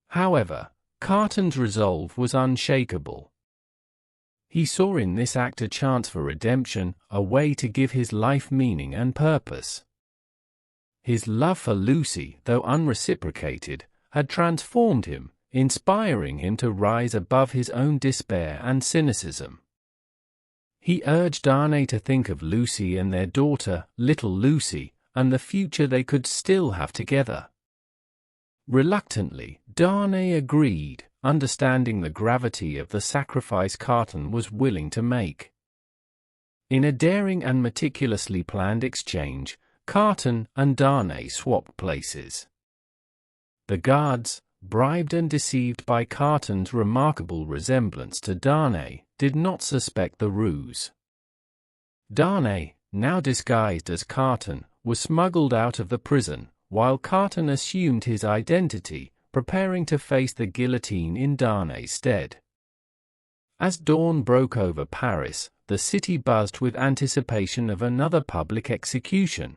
However, Carton's resolve was unshakable. He saw in this act a chance for redemption, a way to give his life meaning and purpose. His love for Lucie, though unreciprocated, had transformed him, inspiring him to rise above his own despair and cynicism. He urged Darnay to think of Lucie and their daughter, little Lucie, and the future they could still have together. Reluctantly, Darnay agreed, understanding the gravity of the sacrifice Carton was willing to make. In a daring and meticulously planned exchange, Carton and Darnay swapped places. The guards, bribed and deceived by Carton's remarkable resemblance to Darnay, did not suspect the ruse. Darnay, now disguised as Carton, was smuggled out of the prison, while Carton assumed his identity, preparing to face the guillotine in Darnay's stead. As dawn broke over Paris, the city buzzed with anticipation of another public execution.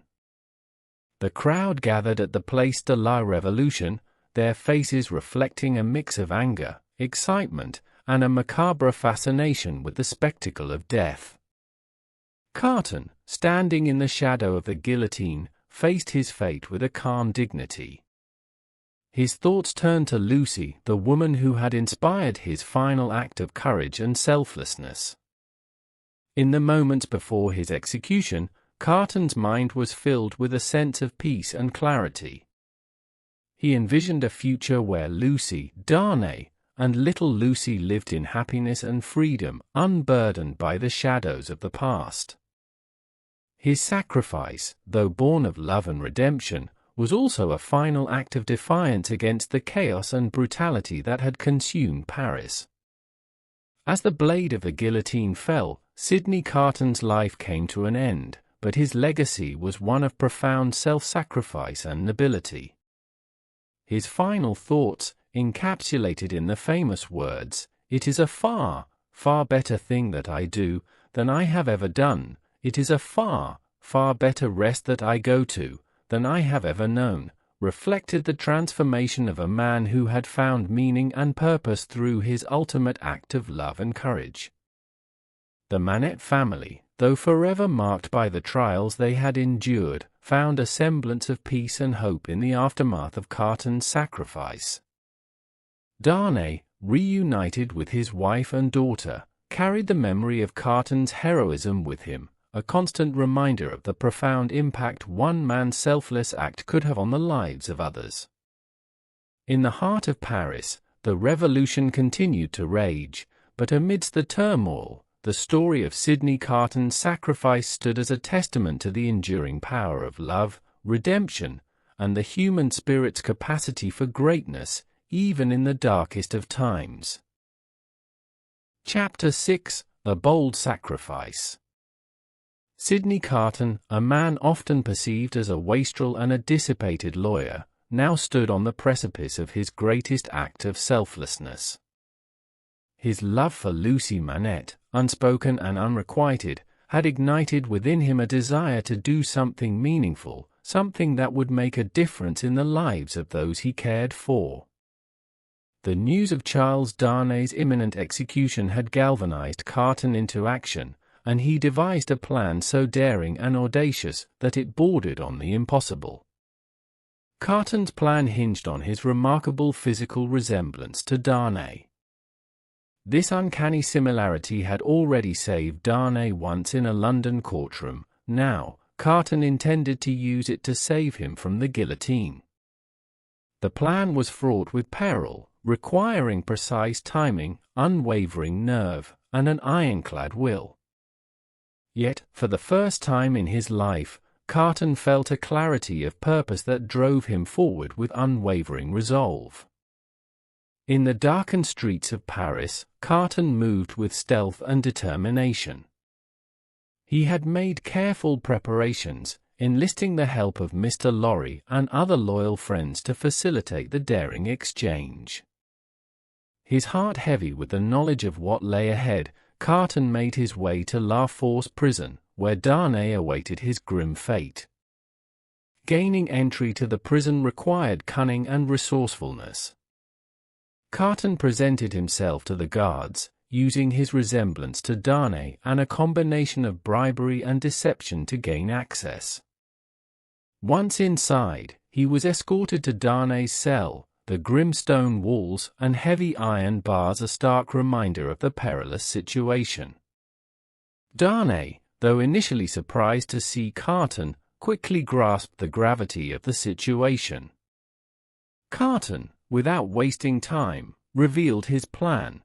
The crowd gathered at the Place de la Révolution, their faces reflecting a mix of anger, excitement, and a macabre fascination with the spectacle of death. Carton, standing in the shadow of the guillotine, faced his fate with a calm dignity. His thoughts turned to Lucie, the woman who had inspired his final act of courage and selflessness. In the moments before his execution, Carton's mind was filled with a sense of peace and clarity. He envisioned a future where Lucie, Darnay, and little Lucie lived in happiness and freedom, unburdened by the shadows of the past. His sacrifice, though born of love and redemption, was also a final act of defiance against the chaos and brutality that had consumed Paris. As the blade of the guillotine fell, Sydney Carton's life came to an end, but his legacy was one of profound self-sacrifice and nobility. His final thoughts, encapsulated in the famous words, "It is a far, far better thing that I do, than I have ever done. It is a far, far better rest that I go to, than I have ever known," reflected the transformation of a man who had found meaning and purpose through his ultimate act of love and courage. The Manette family, though forever marked by the trials they had endured, found a semblance of peace and hope in the aftermath of Carton's sacrifice. Darnay, reunited with his wife and daughter, carried the memory of Carton's heroism with him, a constant reminder of the profound impact one man's selfless act could have on the lives of others. In the heart of Paris, the revolution continued to rage, but amidst the turmoil, the story of Sydney Carton's sacrifice stood as a testament to the enduring power of love, redemption, and the human spirit's capacity for greatness, even in the darkest of times. Chapter 6: A Bold Sacrifice. Sydney Carton, a man often perceived as a wastrel and a dissipated lawyer, now stood on the precipice of his greatest act of selflessness. His love for Lucie Manette, unspoken and unrequited, had ignited within him a desire to do something meaningful, something that would make a difference in the lives of those he cared for. The news of Charles Darnay's imminent execution had galvanized Carton into action, and he devised a plan so daring and audacious that it bordered on the impossible. Carton's plan hinged on his remarkable physical resemblance to Darnay. This uncanny similarity had already saved Darnay once in a London courtroom. Now, Carton intended to use it to save him from the guillotine. The plan was fraught with peril, requiring precise timing, unwavering nerve, and an ironclad will. Yet, for the first time in his life, Carton felt a clarity of purpose that drove him forward with unwavering resolve. In the darkened streets of Paris, Carton moved with stealth and determination. He had made careful preparations, enlisting the help of Mr. Lorry and other loyal friends to facilitate the daring exchange. His heart heavy with the knowledge of what lay ahead, Carton made his way to La Force prison, where Darnay awaited his grim fate. Gaining entry to the prison required cunning and resourcefulness. Carton presented himself to the guards, using his resemblance to Darnay and a combination of bribery and deception to gain access. Once inside, he was escorted to Darnay's cell, the grim stone walls and heavy iron bars a stark reminder of the perilous situation. Darnay, though initially surprised to see Carton, quickly grasped the gravity of the situation. Carton, without wasting time, revealed his plan.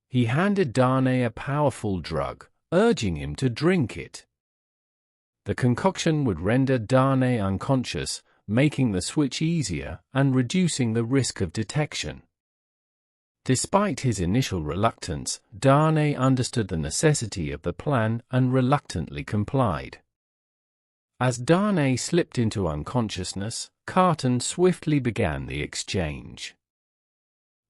He handed Darnay a powerful drug, urging him to drink it. The concoction would render Darnay unconscious, making the switch easier and reducing the risk of detection. Despite his initial reluctance, Darnay understood the necessity of the plan and reluctantly complied. As Darnay slipped into unconsciousness, Carton swiftly began the exchange.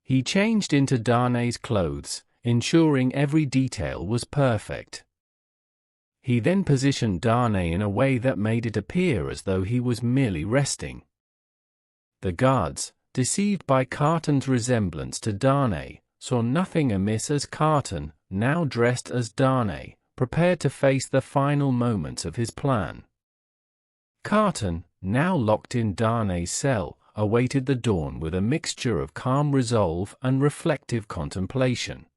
He changed into Darnay's clothes, ensuring every detail was perfect. He then positioned Darnay in a way that made it appear as though he was merely resting. The guards, deceived by Carton's resemblance to Darnay, saw nothing amiss as Carton, now dressed as Darnay, prepared to face the final moments of his plan. Carton, now locked in Darnay's cell, awaited the dawn with a mixture of calm resolve and reflective contemplation.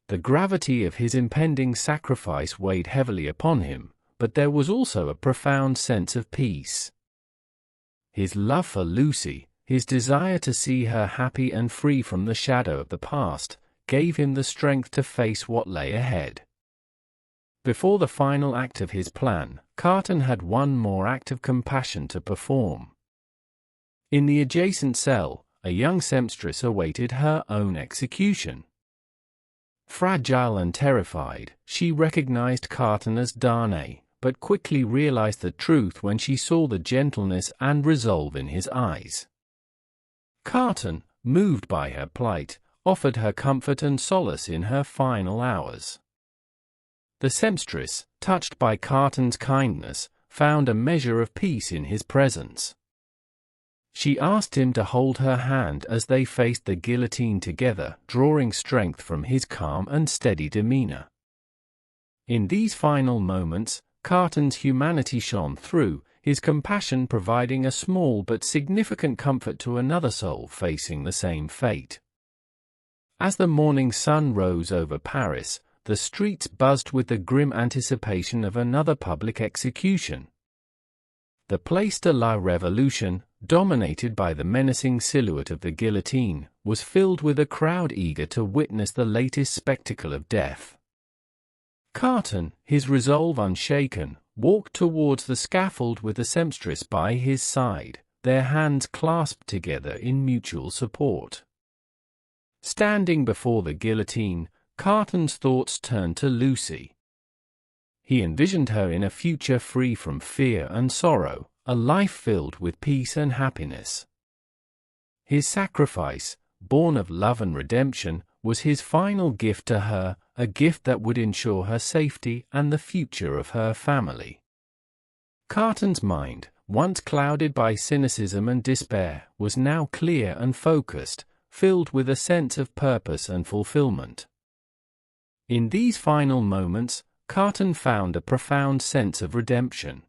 The gravity of his impending sacrifice weighed heavily upon him, but there was also a profound sense of peace. His love for Lucie, his desire to see her happy and free from the shadow of the past, gave him the strength to face what lay ahead. Before the final act of his plan, Carton had one more act of compassion to perform. In the adjacent cell, a young sempstress awaited her own execution. Fragile and terrified, she recognized Carton as Darnay, but quickly realized the truth when she saw the gentleness and resolve in his eyes. Carton, moved by her plight, offered her comfort and solace in her final hours. The sempstress, touched by Carton's kindness, found a measure of peace in his presence. She asked him to hold her hand as they faced the guillotine together, drawing strength from his calm and steady demeanor. In these final moments, Carton's humanity shone through, his compassion providing a small but significant comfort to another soul facing the same fate. As the morning sun rose over Paris, the streets buzzed with the grim anticipation of another public execution. The Place de la Révolution, dominated by the menacing silhouette of the guillotine, was filled with a crowd eager to witness the latest spectacle of death. Carton, his resolve unshaken, walked towards the scaffold with the sempstress by his side, their hands clasped together in mutual support. Standing before the guillotine, Carton's thoughts turned to Lucie. He envisioned her in a future free from fear and sorrow, a life filled with peace and happiness. His sacrifice, born of love and redemption, was his final gift to her, a gift that would ensure her safety and the future of her family. Carton's mind, once clouded by cynicism and despair, was now clear and focused, filled with a sense of purpose and fulfillment. In these final moments, Carton found a profound sense of redemption.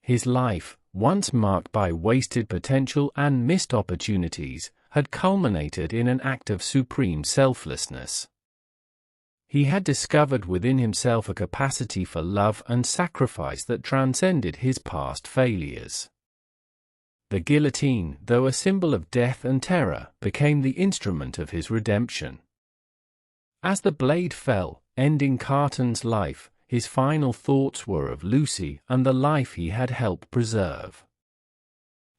His life, once marked by wasted potential and missed opportunities, had culminated in an act of supreme selflessness. He had discovered within himself a capacity for love and sacrifice that transcended his past failures. The guillotine, though a symbol of death and terror, became the instrument of his redemption. As the blade fell, ending Carton's life, his final thoughts were of Lucie and the life he had helped preserve.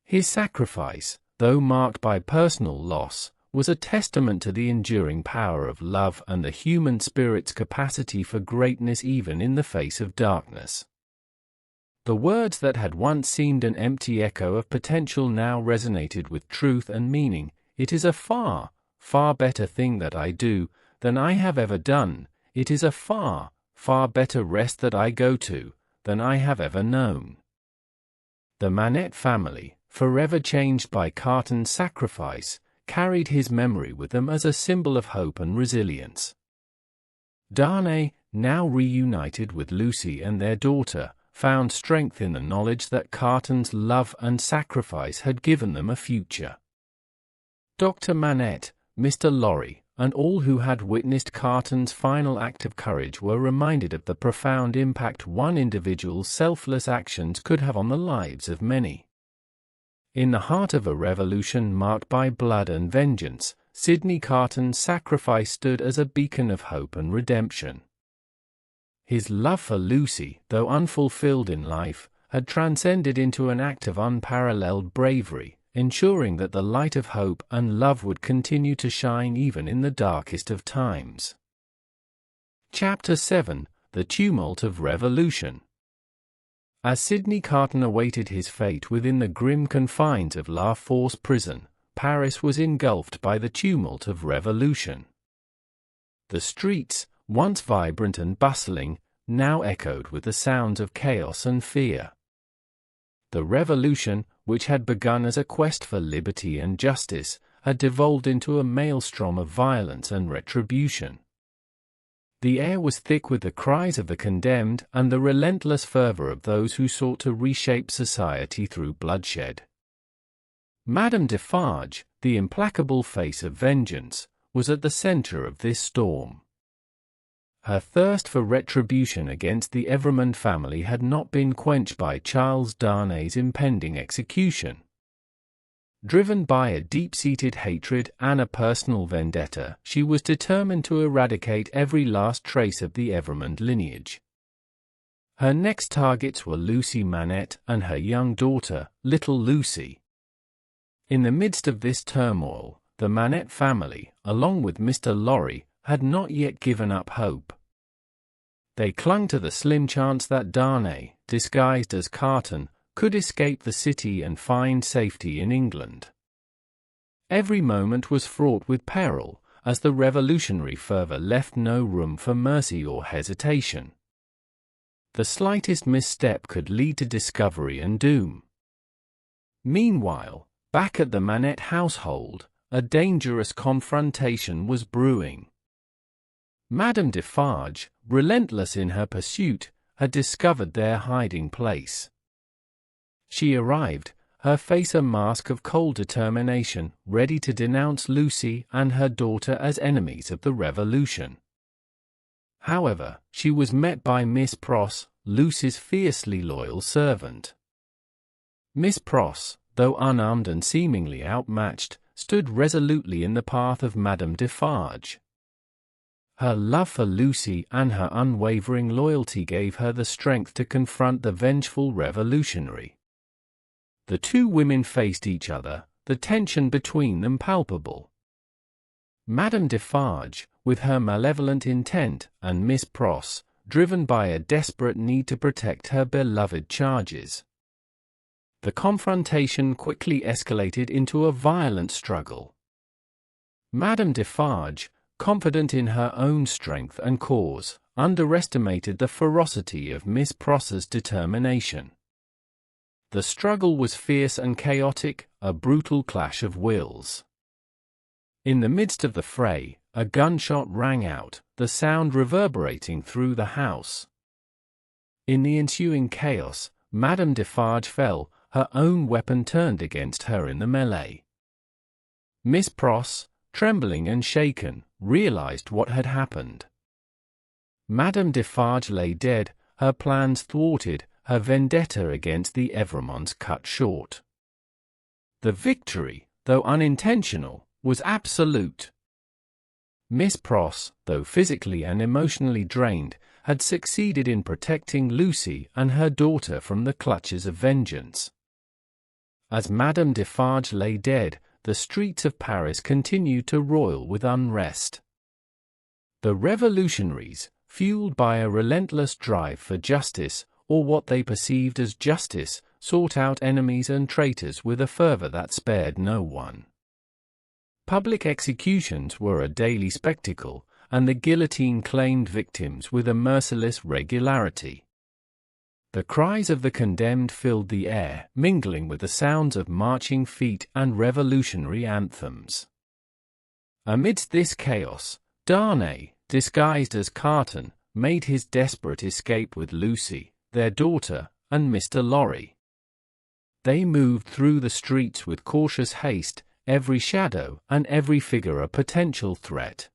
His sacrifice, though marked by personal loss, was a testament to the enduring power of love and the human spirit's capacity for greatness even in the face of darkness. The words that had once seemed an empty echo of potential now resonated with truth and meaning. It is a far, far better thing that I do than I have ever done. It is a far, far better rest that I go to than I have ever known. The Manette family, forever changed by Carton's sacrifice, carried his memory with them as a symbol of hope and resilience. Darnay, now reunited with Lucie and their daughter, found strength in the knowledge that Carton's love and sacrifice had given them a future. Dr. Manette, Mr. Lorry, and all who had witnessed Carton's final act of courage were reminded of the profound impact one individual's selfless actions could have on the lives of many. In the heart of a revolution marked by blood and vengeance, Sydney Carton's sacrifice stood as a beacon of hope and redemption. His love for Lucie, though unfulfilled in life, had transcended into an act of unparalleled bravery, ensuring that the light of hope and love would continue to shine even in the darkest of times. Chapter 7: The Tumult of Revolution. As Sydney Carton awaited his fate within the grim confines of La Force prison, Paris was engulfed by the tumult of revolution. The streets, once vibrant and bustling, now echoed with the sounds of chaos and fear. The revolution, which had begun as a quest for liberty and justice, had devolved into a maelstrom of violence and retribution. The air was thick with the cries of the condemned and the relentless fervor of those who sought to reshape society through bloodshed. Madame Defarge, the implacable face of vengeance, was at the center of this storm. Her thirst for retribution against the Evremond family had not been quenched by Charles Darnay's impending execution. Driven by a deep-seated hatred and a personal vendetta, she was determined to eradicate every last trace of the Evremond lineage. Her next targets were Lucie Manette and her young daughter, little Lucie. In the midst of this turmoil, the Manette family, along with Mr. Lorry, had not yet given up hope. They clung to the slim chance that Darnay, disguised as Carton, could escape the city and find safety in England. Every moment was fraught with peril, as the revolutionary fervor left no room for mercy or hesitation. The slightest misstep could lead to discovery and doom. Meanwhile, back at the Manette household, a dangerous confrontation was brewing. Madame Defarge, relentless in her pursuit, had discovered their hiding place. She arrived, her face a mask of cold determination, ready to denounce Lucie and her daughter as enemies of the revolution. However, she was met by Miss Pross, Lucie's fiercely loyal servant. Miss Pross, though unarmed and seemingly outmatched, stood resolutely in the path of Madame Defarge. Her love for Lucie and her unwavering loyalty gave her the strength to confront the vengeful revolutionary. The two women faced each other, the tension between them palpable. Madame Defarge, with her malevolent intent, and Miss Pross, driven by a desperate need to protect her beloved charges. The confrontation quickly escalated into a violent struggle. Madame Defarge, confident in her own strength and cause, underestimated the ferocity of Miss Pross's determination. The struggle was fierce and chaotic, a brutal clash of wills. In the midst of the fray, a gunshot rang out, the sound reverberating through the house. In the ensuing chaos, Madame Defarge fell, her own weapon turned against her in the melee. Miss Pross, trembling and shaken, realized what had happened. Madame Defarge lay dead, her plans thwarted, her vendetta against the Evremonds cut short. The victory, though unintentional, was absolute. Miss Pross, though physically and emotionally drained, had succeeded in protecting Lucie and her daughter from the clutches of vengeance. As Madame Defarge lay dead, the streets of Paris continued to roil with unrest. The revolutionaries, fueled by a relentless drive for justice, or what they perceived as justice, sought out enemies and traitors with a fervor that spared no one. Public executions were a daily spectacle, and the guillotine claimed victims with a merciless regularity. The cries of the condemned filled the air, mingling with the sounds of marching feet and revolutionary anthems. Amidst this chaos, Darnay, disguised as Carton, made his desperate escape with Lucie, their daughter, and Mr. Lorry. They moved through the streets with cautious haste, every shadow and every figure a potential threat.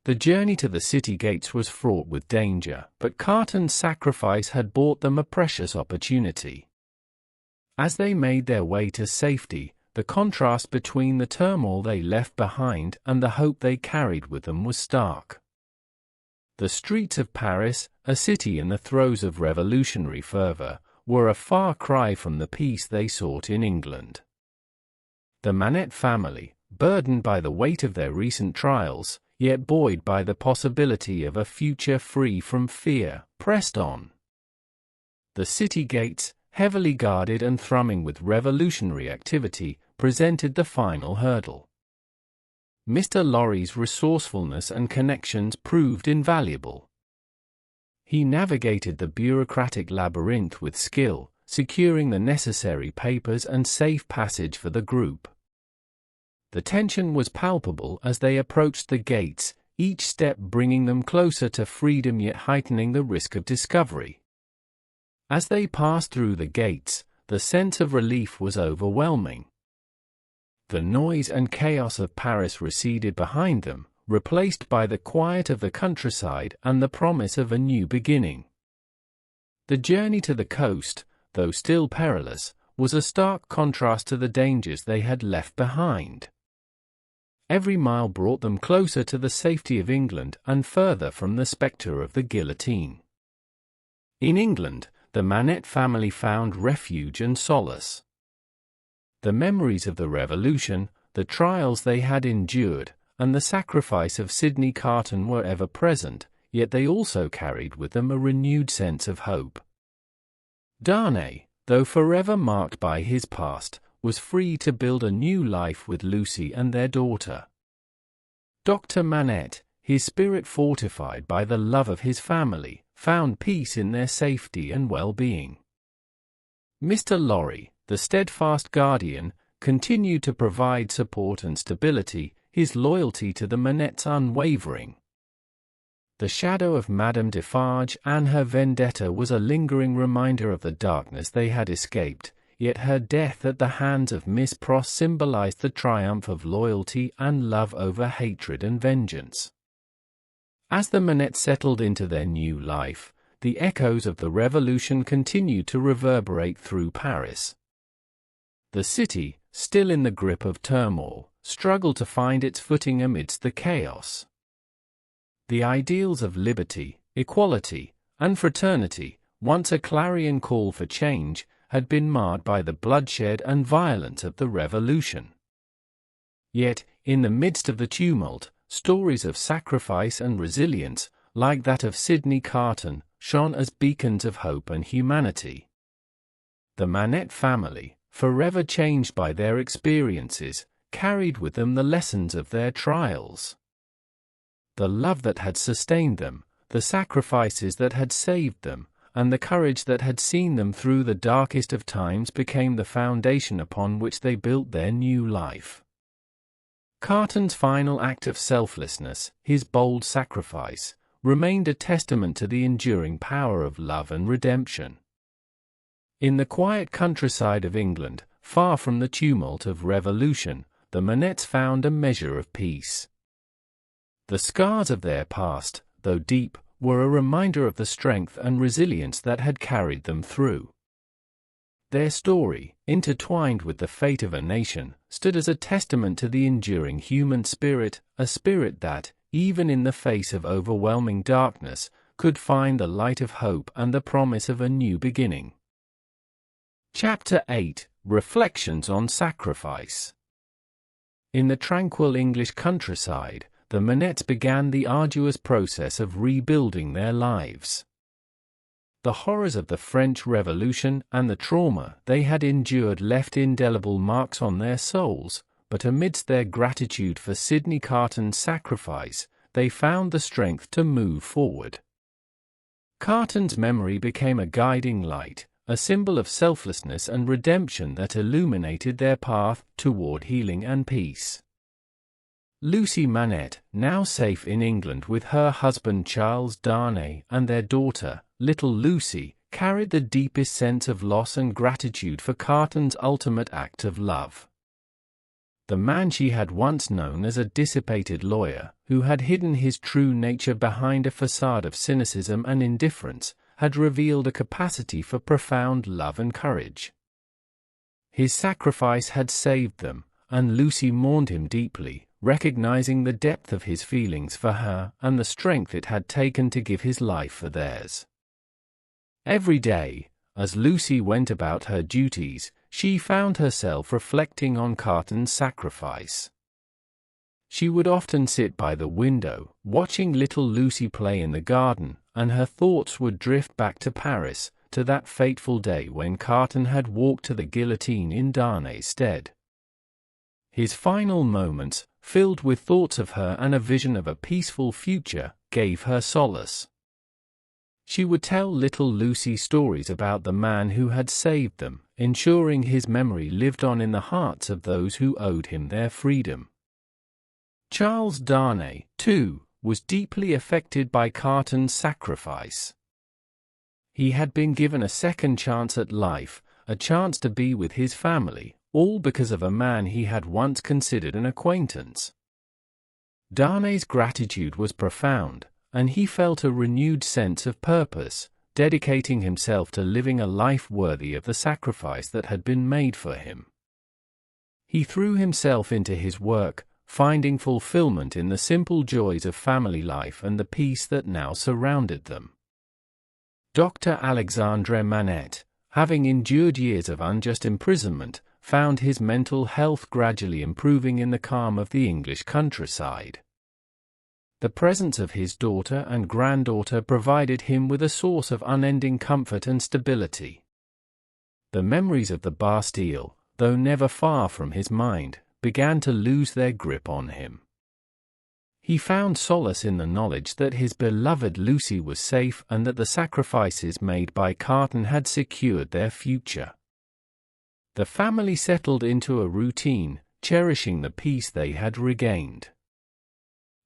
The journey to the city gates was fraught with danger, but Carton's sacrifice had bought them a precious opportunity. As they made their way to safety, the contrast between the turmoil they left behind and the hope they carried with them was stark. The streets of Paris, a city in the throes of revolutionary fervor, were a far cry from the peace they sought in England. The Manette family, burdened by the weight of their recent trials, yet buoyed by the possibility of a future free from fear, pressed on. The city gates, heavily guarded and thrumming with revolutionary activity, presented the final hurdle. Mr. Lorry's resourcefulness and connections proved invaluable. He navigated the bureaucratic labyrinth with skill, securing the necessary papers and safe passage for the group. The tension was palpable as they approached the gates, each step bringing them closer to freedom yet heightening the risk of discovery. As they passed through the gates, the sense of relief was overwhelming. The noise and chaos of Paris receded behind them, replaced by the quiet of the countryside and the promise of a new beginning. The journey to the coast, though still perilous, was a stark contrast to the dangers they had left behind. Every mile brought them closer to the safety of England and further from the spectre of the guillotine. In England, the Manette family found refuge and solace. The memories of the Revolution, the trials they had endured, and the sacrifice of Sydney Carton were ever present, yet they also carried with them a renewed sense of hope. Darnay, though forever marked by his past, was free to build a new life with Lucie and their daughter. Dr. Manette, his spirit fortified by the love of his family, found peace in their safety and well-being. Mr. Lorry, the steadfast guardian, continued to provide support and stability, his loyalty to the Manettes unwavering. The shadow of Madame Defarge and her vendetta was a lingering reminder of the darkness they had escaped, yet her death at the hands of Miss Pross symbolized the triumph of loyalty and love over hatred and vengeance. As the Manettes settled into their new life, the echoes of the Revolution continued to reverberate through Paris. The city, still in the grip of turmoil, struggled to find its footing amidst the chaos. The ideals of liberty, equality, and fraternity, once a clarion call for change, had been marred by the bloodshed and violence of the Revolution. Yet, in the midst of the tumult, stories of sacrifice and resilience, like that of Sydney Carton, shone as beacons of hope and humanity. The Manette family, forever changed by their experiences, carried with them the lessons of their trials. The love that had sustained them, the sacrifices that had saved them, and the courage that had seen them through the darkest of times became the foundation upon which they built their new life. Carton's final act of selflessness, his bold sacrifice, remained a testament to the enduring power of love and redemption. In the quiet countryside of England, far from the tumult of revolution, the Manettes found a measure of peace. The scars of their past, though deep, were a reminder of the strength and resilience that had carried them through. Their story, intertwined with the fate of a nation, stood as a testament to the enduring human spirit, a spirit that, even in the face of overwhelming darkness, could find the light of hope and the promise of a new beginning. Chapter 8: Reflections on Sacrifice. In the tranquil English countryside, the Manettes began the arduous process of rebuilding their lives. The horrors of the French Revolution and the trauma they had endured left indelible marks on their souls, but amidst their gratitude for Sydney Carton's sacrifice, they found the strength to move forward. Carton's memory became a guiding light, a symbol of selflessness and redemption that illuminated their path toward healing and peace. Lucie Manette, now safe in England with her husband Charles Darnay and their daughter, little Lucie, carried the deepest sense of loss and gratitude for Carton's ultimate act of love. The man she had once known as a dissipated lawyer, who had hidden his true nature behind a facade of cynicism and indifference, had revealed a capacity for profound love and courage. His sacrifice had saved them, and Lucie mourned him deeply, recognizing the depth of his feelings for her and the strength it had taken to give his life for theirs. Every day, as Lucie went about her duties, she found herself reflecting on Carton's sacrifice. She would often sit by the window, watching little Lucie play in the garden, and her thoughts would drift back to Paris, to that fateful day when Carton had walked to the guillotine in Darnay's stead. His final moments, filled with thoughts of her and a vision of a peaceful future, gave her solace. She would tell little Lucie stories about the man who had saved them, ensuring his memory lived on in the hearts of those who owed him their freedom. Charles Darnay, too, was deeply affected by Carton's sacrifice. He had been given a second chance at life, a chance to be with his family, all because of a man he had once considered an acquaintance. Darnay's gratitude was profound, and he felt a renewed sense of purpose, dedicating himself to living a life worthy of the sacrifice that had been made for him. He threw himself into his work, finding fulfillment in the simple joys of family life and the peace that now surrounded them. Dr. Alexandre Manette, having endured years of unjust imprisonment, found his mental health gradually improving in the calm of the English countryside. The presence of his daughter and granddaughter provided him with a source of unending comfort and stability. The memories of the Bastille, though never far from his mind, began to lose their grip on him. He found solace in the knowledge that his beloved Lucie was safe and that the sacrifices made by Carton had secured their future. The family settled into a routine, cherishing the peace they had regained.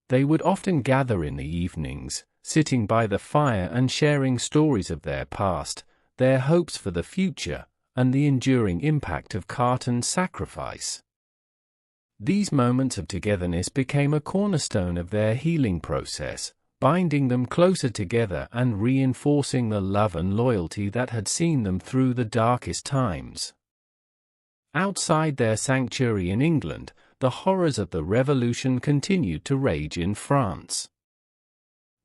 They would often gather in the evenings, sitting by the fire and sharing stories of their past, their hopes for the future, and the enduring impact of Carton's sacrifice. These moments of togetherness became a cornerstone of their healing process, binding them closer together and reinforcing the love and loyalty that had seen them through the darkest times. Outside their sanctuary in England, the horrors of the Revolution continued to rage in France.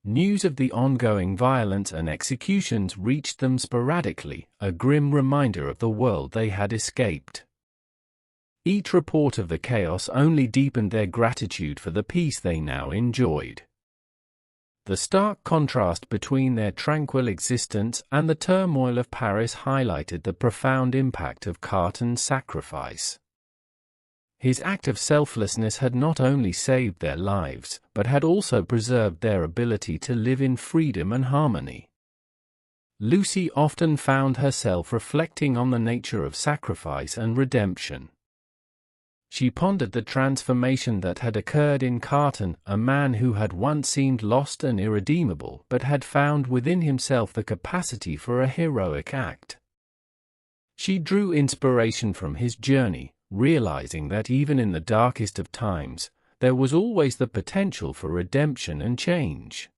News of the ongoing violence and executions reached them sporadically, a grim reminder of the world they had escaped. Each report of the chaos only deepened their gratitude for the peace they now enjoyed. The stark contrast between their tranquil existence and the turmoil of Paris highlighted the profound impact of Carton's sacrifice. His act of selflessness had not only saved their lives, but had also preserved their ability to live in freedom and harmony. Lucie often found herself reflecting on the nature of sacrifice and redemption. She pondered the transformation that had occurred in Carton, a man who had once seemed lost and irredeemable but had found within himself the capacity for a heroic act. She drew inspiration from his journey, realizing that even in the darkest of times, there was always the potential for redemption and change.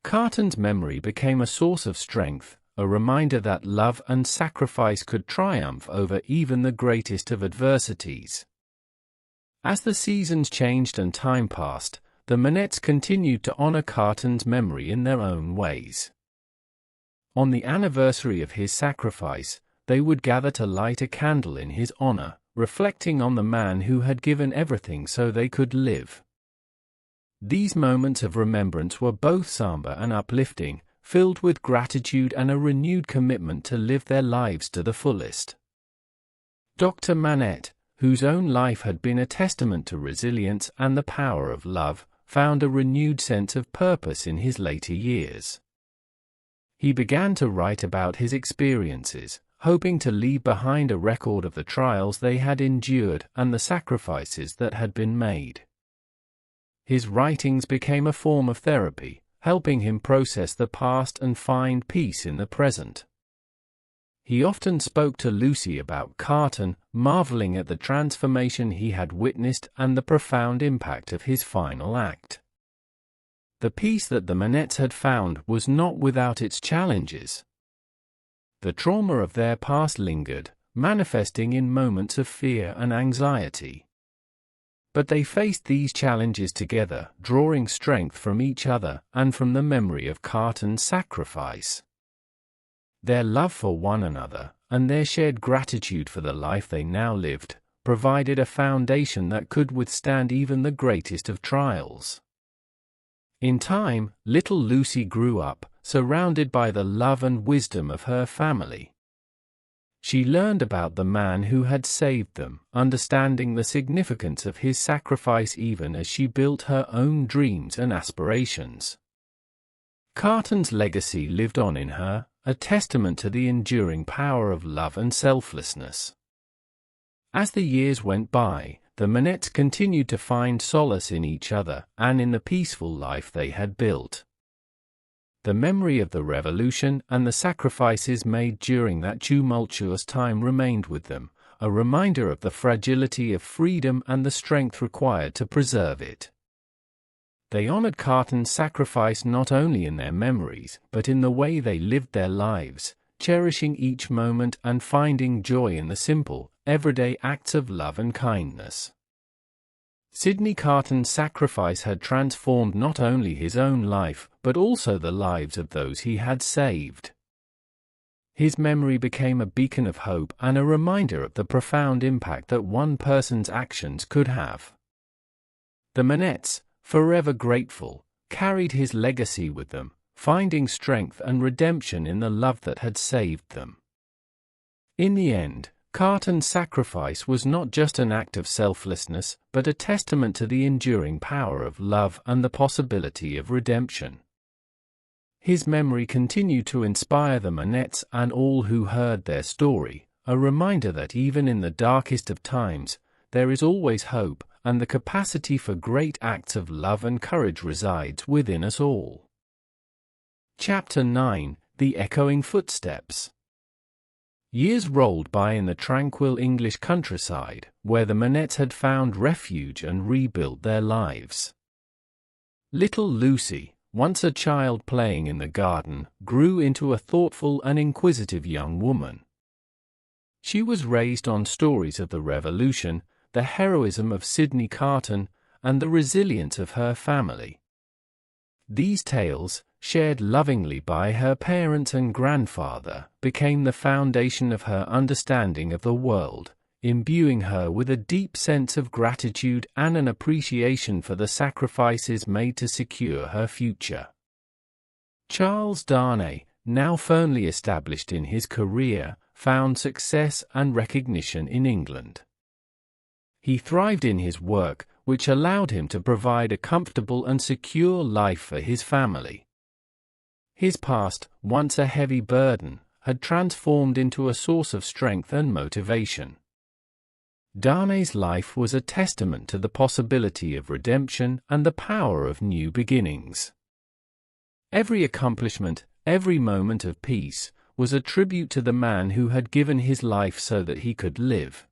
Carton's memory became a source of strength, a reminder that love and sacrifice could triumph over even the greatest of adversities. As the seasons changed and time passed, the Manettes continued to honor Carton's memory in their own ways. On the anniversary of his sacrifice, they would gather to light a candle in his honor, reflecting on the man who had given everything so they could live. These moments of remembrance were both somber and uplifting, filled with gratitude and a renewed commitment to live their lives to the fullest. Dr. Manette, whose own life had been a testament to resilience and the power of love, found a renewed sense of purpose in his later years. He began to write about his experiences, hoping to leave behind a record of the trials they had endured and the sacrifices that had been made. His writings became a form of therapy, helping him process the past and find peace in the present. He often spoke to Lucie about Carton, marveling at the transformation he had witnessed and the profound impact of his final act. The peace that the Manettes had found was not without its challenges. The trauma of their past lingered, manifesting in moments of fear and anxiety. But they faced these challenges together, drawing strength from each other and from the memory of Carton's sacrifice. Their love for one another, and their shared gratitude for the life they now lived, provided a foundation that could withstand even the greatest of trials. In time, little Lucie grew up, surrounded by the love and wisdom of her family. She learned about the man who had saved them, understanding the significance of his sacrifice even as she built her own dreams and aspirations. Carton's legacy lived on in her, a testament to the enduring power of love and selflessness. As the years went by, the Manettes continued to find solace in each other and in the peaceful life they had built. The memory of the revolution and the sacrifices made during that tumultuous time remained with them, a reminder of the fragility of freedom and the strength required to preserve it. They honored Carton's sacrifice not only in their memories, but in the way they lived their lives, cherishing each moment and finding joy in the simple, everyday acts of love and kindness. Sydney Carton's sacrifice had transformed not only his own life, but also the lives of those he had saved. His memory became a beacon of hope and a reminder of the profound impact that one person's actions could have. The Manettes, forever grateful, carried his legacy with them, finding strength and redemption in the love that had saved them. In the end, Carton's sacrifice was not just an act of selflessness, but a testament to the enduring power of love and the possibility of redemption. His memory continued to inspire the Manettes and all who heard their story, a reminder that even in the darkest of times, there is always hope, and the capacity for great acts of love and courage resides within us all. Chapter 9: The Echoing Footsteps. Years rolled by in the tranquil English countryside, where the Manettes had found refuge and rebuilt their lives. Little Lucie, once a child playing in the garden, grew into a thoughtful and inquisitive young woman. She was raised on stories of the Revolution, the heroism of Sydney Carton, and the resilience of her family. These tales, shared lovingly by her parents and grandfather, became the foundation of her understanding of the world, imbuing her with a deep sense of gratitude and an appreciation for the sacrifices made to secure her future. Charles Darnay, now firmly established in his career, found success and recognition in England. He thrived in his work, which allowed him to provide a comfortable and secure life for his family. His past, once a heavy burden, had transformed into a source of strength and motivation. Darnay's life was a testament to the possibility of redemption and the power of new beginnings. Every accomplishment, every moment of peace, was a tribute to the man who had given his life so that he could live.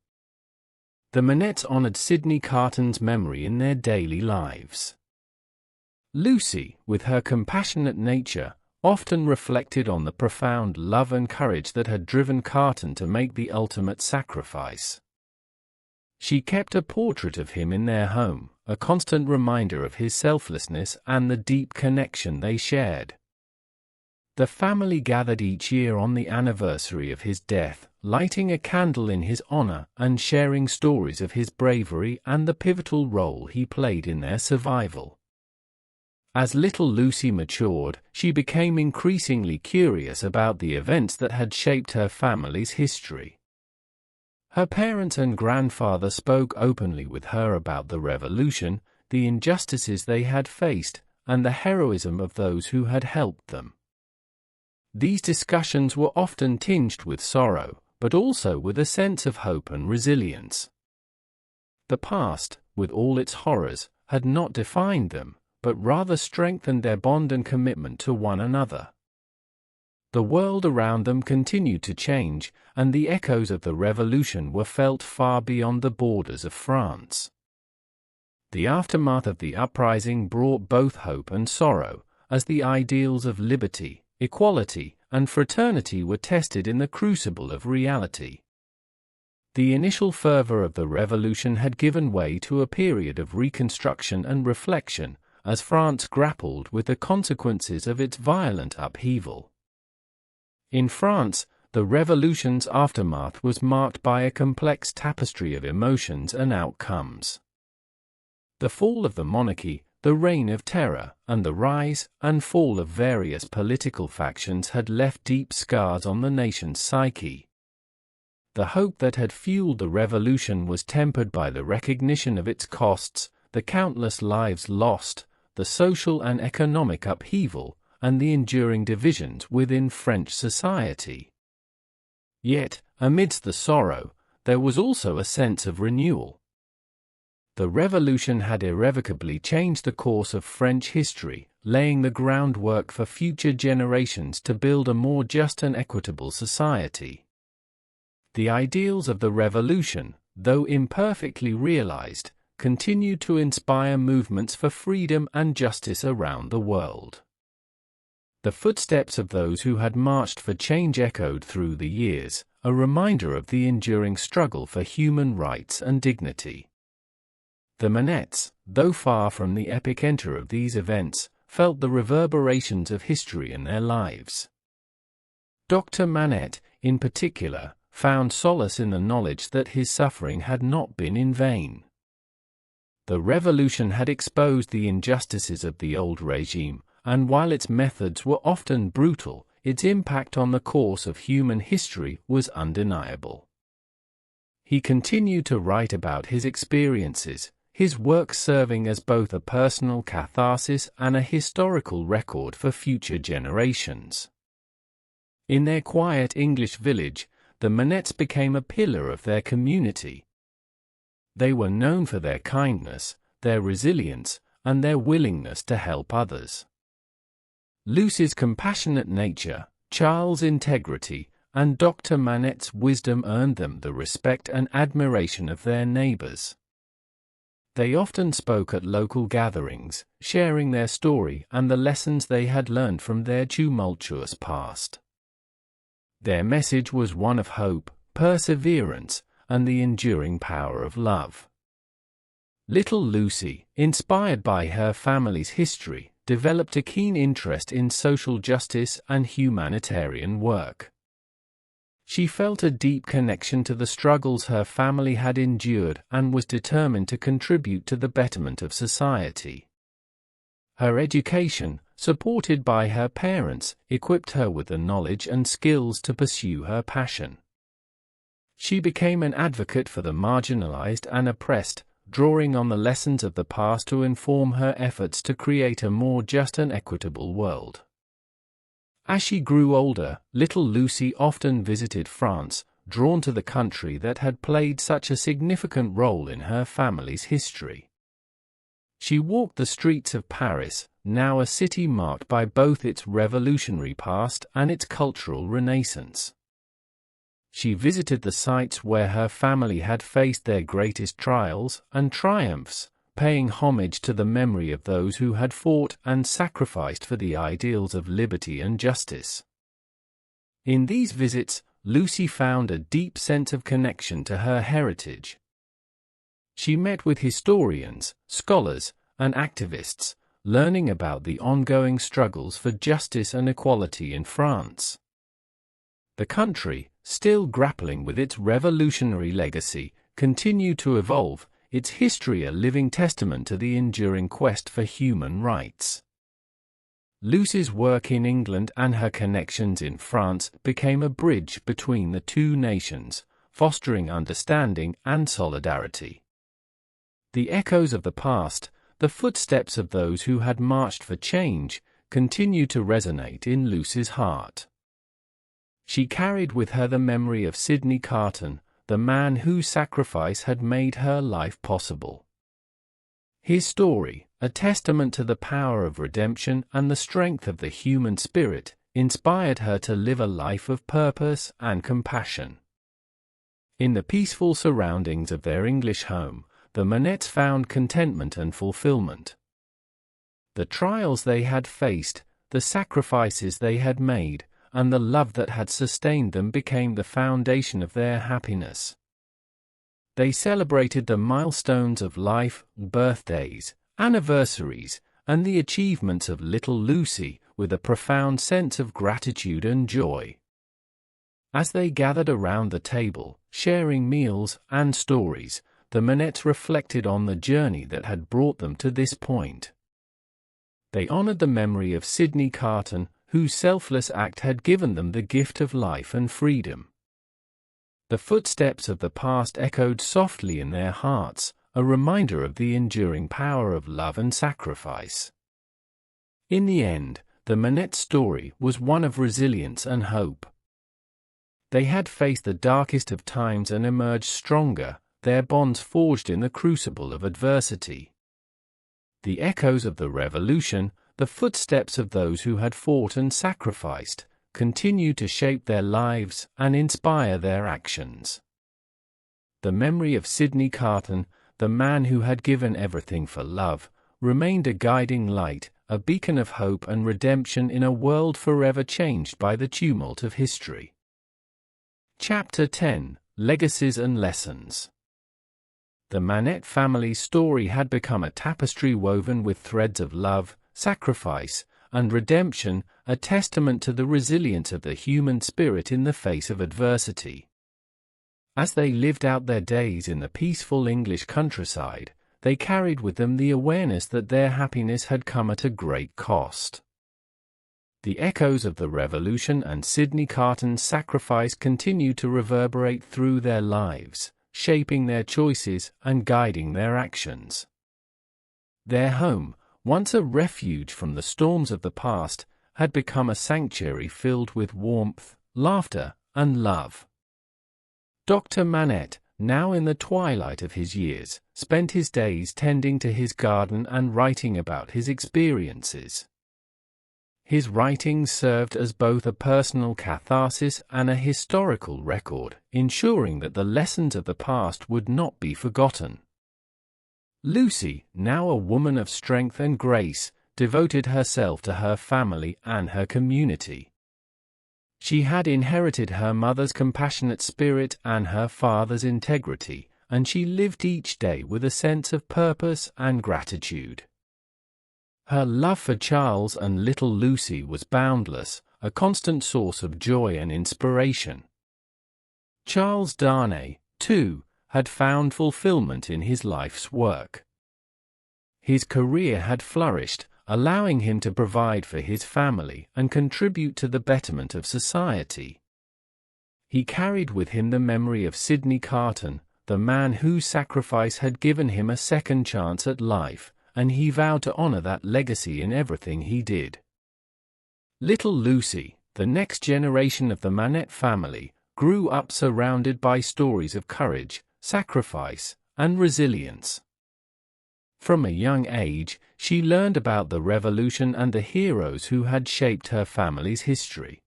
The Manettes honored Sydney Carton's memory in their daily lives. Lucie, with her compassionate nature, often reflected on the profound love and courage that had driven Carton to make the ultimate sacrifice. She kept a portrait of him in their home, a constant reminder of his selflessness and the deep connection they shared. The family gathered each year on the anniversary of his death, lighting a candle in his honor and sharing stories of his bravery and the pivotal role he played in their survival. As little Lucie matured, she became increasingly curious about the events that had shaped her family's history. Her parents and grandfather spoke openly with her about the Revolution, the injustices they had faced, and the heroism of those who had helped them. These discussions were often tinged with sorrow, but also with a sense of hope and resilience. The past, with all its horrors, had not defined them, but rather strengthened their bond and commitment to one another. The world around them continued to change, and the echoes of the Revolution were felt far beyond the borders of France. The aftermath of the uprising brought both hope and sorrow, as the ideals of liberty, equality, and fraternity were tested in the crucible of reality. The initial fervor of the revolution had given way to a period of reconstruction and reflection, as France grappled with the consequences of its violent upheaval. In France, the revolution's aftermath was marked by a complex tapestry of emotions and outcomes. The fall of the monarchy, the reign of terror, and the rise and fall of various political factions had left deep scars on the nation's psyche. The hope that had fueled the revolution was tempered by the recognition of its costs, the countless lives lost, the social and economic upheaval, and the enduring divisions within French society. Yet, amidst the sorrow, there was also a sense of renewal. The revolution had irrevocably changed the course of French history, laying the groundwork for future generations to build a more just and equitable society. The ideals of the revolution, though imperfectly realized, continued to inspire movements for freedom and justice around the world. The footsteps of those who had marched for change echoed through the years, a reminder of the enduring struggle for human rights and dignity. The Manettes, though far from the epicenter of these events, felt the reverberations of history in their lives. Dr. Manette, in particular, found solace in the knowledge that his suffering had not been in vain. The revolution had exposed the injustices of the old regime, and while its methods were often brutal, its impact on the course of human history was undeniable. He continued to write about his experiences, his work serving as both a personal catharsis and a historical record for future generations. In their quiet English village, the Manettes became a pillar of their community. They were known for their kindness, their resilience, and their willingness to help others. Lucie's compassionate nature, Charles' integrity, and Dr. Manette's wisdom earned them the respect and admiration of their neighbors. They often spoke at local gatherings, sharing their story and the lessons they had learned from their tumultuous past. Their message was one of hope, perseverance, and the enduring power of love. Little Lucie, inspired by her family's history, developed a keen interest in social justice and humanitarian work. She felt a deep connection to the struggles her family had endured and was determined to contribute to the betterment of society. Her education, supported by her parents, equipped her with the knowledge and skills to pursue her passion. She became an advocate for the marginalized and oppressed, drawing on the lessons of the past to inform her efforts to create a more just and equitable world. As she grew older, little Lucie often visited France, drawn to the country that had played such a significant role in her family's history. She walked the streets of Paris, now a city marked by both its revolutionary past and its cultural renaissance. She visited the sites where her family had faced their greatest trials and triumphs, paying homage to the memory of those who had fought and sacrificed for the ideals of liberty and justice. In these visits, Lucie found a deep sense of connection to her heritage. She met with historians, scholars, and activists, learning about the ongoing struggles for justice and equality in France. The country, still grappling with its revolutionary legacy, continued to evolve, its history a living testament to the enduring quest for human rights. Lucie's work in England and her connections in France became a bridge between the two nations, fostering understanding and solidarity. The echoes of the past, the footsteps of those who had marched for change, continue to resonate in Lucie's heart. She carried with her the memory of Sydney Carton, the man whose sacrifice had made her life possible. His story, a testament to the power of redemption and the strength of the human spirit, inspired her to live a life of purpose and compassion. In the peaceful surroundings of their English home, the Manettes found contentment and fulfillment. The trials they had faced, the sacrifices they had made, and the love that had sustained them became the foundation of their happiness. They celebrated the milestones of life, birthdays, anniversaries, and the achievements of little Lucie with a profound sense of gratitude and joy. As they gathered around the table, sharing meals and stories, the Manettes reflected on the journey that had brought them to this point. They honored the memory of Sydney Carton, whose selfless act had given them the gift of life and freedom. The footsteps of the past echoed softly in their hearts, a reminder of the enduring power of love and sacrifice. In the end, the Manette story was one of resilience and hope. They had faced the darkest of times and emerged stronger, their bonds forged in the crucible of adversity. The echoes of the revolution, the footsteps of those who had fought and sacrificed, continue to shape their lives and inspire their actions. The memory of Sydney Carton, the man who had given everything for love, remained a guiding light, a beacon of hope and redemption in a world forever changed by the tumult of history. Chapter 10: Legacies and Lessons. The Manette family's story had become a tapestry woven with threads of love, sacrifice, and redemption, a testament to the resilience of the human spirit in the face of adversity. As they lived out their days in the peaceful English countryside, they carried with them the awareness that their happiness had come at a great cost. The echoes of the Revolution and Sydney Carton's sacrifice continued to reverberate through their lives, shaping their choices and guiding their actions. Their home, once a refuge from the storms of the past, had become a sanctuary filled with warmth, laughter, and love. Dr. Manette, now in the twilight of his years, spent his days tending to his garden and writing about his experiences. His writings served as both a personal catharsis and a historical record, ensuring that the lessons of the past would not be forgotten. Lucie, now a woman of strength and grace, devoted herself to her family and her community. She had inherited her mother's compassionate spirit and her father's integrity, and she lived each day with a sense of purpose and gratitude. Her love for Charles and little Lucie was boundless, a constant source of joy and inspiration. Charles Darnay, too, had found fulfillment in his life's work. His career had flourished, allowing him to provide for his family and contribute to the betterment of society. He carried with him the memory of Sydney Carton, the man whose sacrifice had given him a second chance at life, and he vowed to honor that legacy in everything he did. Little Lucie, the next generation of the Manette family, grew up surrounded by stories of courage, sacrifice, and resilience. From a young age, she learned about the revolution and the heroes who had shaped her family's history.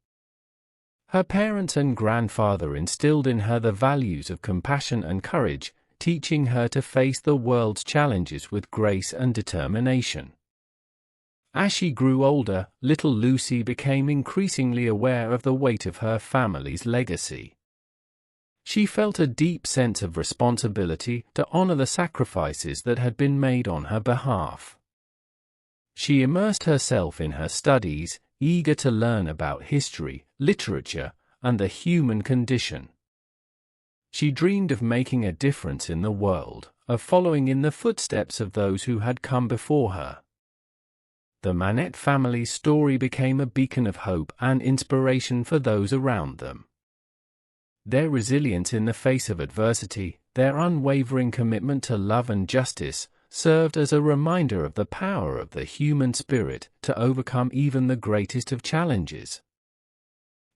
Her parents and grandfather instilled in her the values of compassion and courage, teaching her to face the world's challenges with grace and determination. As she grew older, little Lucie became increasingly aware of the weight of her family's legacy. She felt a deep sense of responsibility to honor the sacrifices that had been made on her behalf. She immersed herself in her studies, eager to learn about history, literature, and the human condition. She dreamed of making a difference in the world, of following in the footsteps of those who had come before her. The Manette family's story became a beacon of hope and inspiration for those around them. Their resilience in the face of adversity, their unwavering commitment to love and justice, served as a reminder of the power of the human spirit to overcome even the greatest of challenges.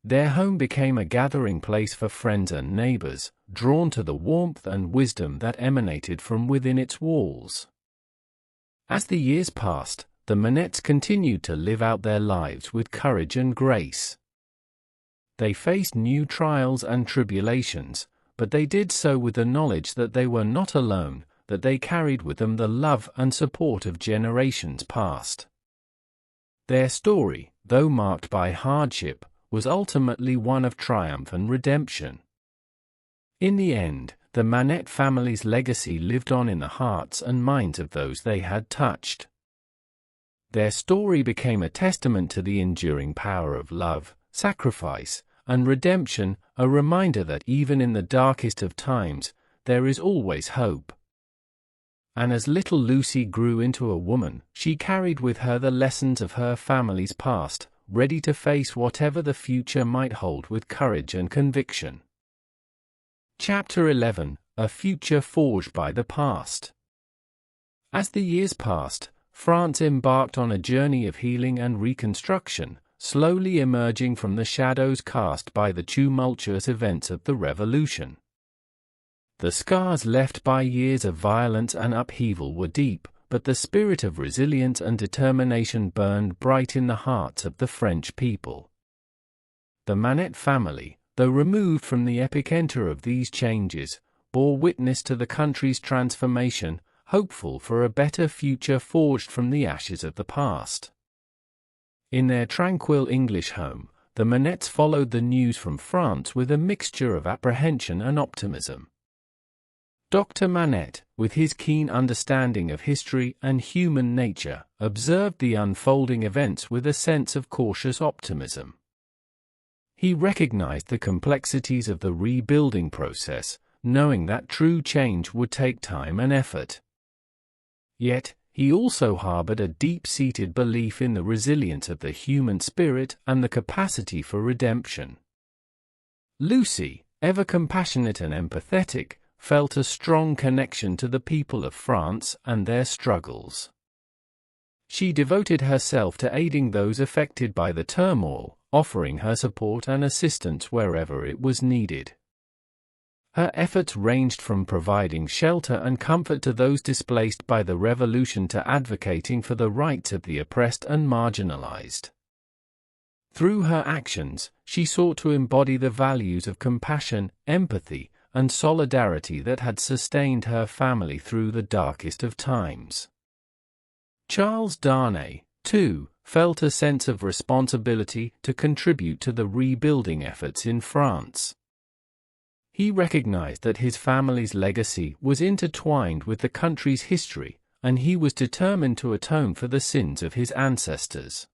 Their home became a gathering place for friends and neighbors, drawn to the warmth and wisdom that emanated from within its walls. As the years passed, the Manettes continued to live out their lives with courage and grace. They faced new trials and tribulations, but they did so with the knowledge that they were not alone, that they carried with them the love and support of generations past. Their story, though marked by hardship, was ultimately one of triumph and redemption. In the end, the Manette family's legacy lived on in the hearts and minds of those they had touched. Their story became a testament to the enduring power of love, sacrifice, and redemption, a reminder that even in the darkest of times, there is always hope. And as little Lucie grew into a woman, she carried with her the lessons of her family's past, ready to face whatever the future might hold with courage and conviction. Chapter 11: A Future Forged by the Past. As the years passed, France embarked on a journey of healing and reconstruction, slowly emerging from the shadows cast by the tumultuous events of the Revolution. The scars left by years of violence and upheaval were deep, but the spirit of resilience and determination burned bright in the hearts of the French people. The Manette family, though removed from the epicenter of these changes, bore witness to the country's transformation, hopeful for a better future forged from the ashes of the past. In their tranquil English home, the Manettes followed the news from France with a mixture of apprehension and optimism. Dr. Manette, with his keen understanding of history and human nature, observed the unfolding events with a sense of cautious optimism. He recognized the complexities of the rebuilding process, knowing that true change would take time and effort. Yet, he also harbored a deep-seated belief in the resilience of the human spirit and the capacity for redemption. Lucie, ever compassionate and empathetic, felt a strong connection to the people of France and their struggles. She devoted herself to aiding those affected by the turmoil, offering her support and assistance wherever it was needed. Her efforts ranged from providing shelter and comfort to those displaced by the revolution to advocating for the rights of the oppressed and marginalized. Through her actions, she sought to embody the values of compassion, empathy, and solidarity that had sustained her family through the darkest of times. Charles Darnay, too, felt a sense of responsibility to contribute to the rebuilding efforts in France. He recognized that his family's legacy was intertwined with the country's history, and he was determined to atone for the sins of his ancestors.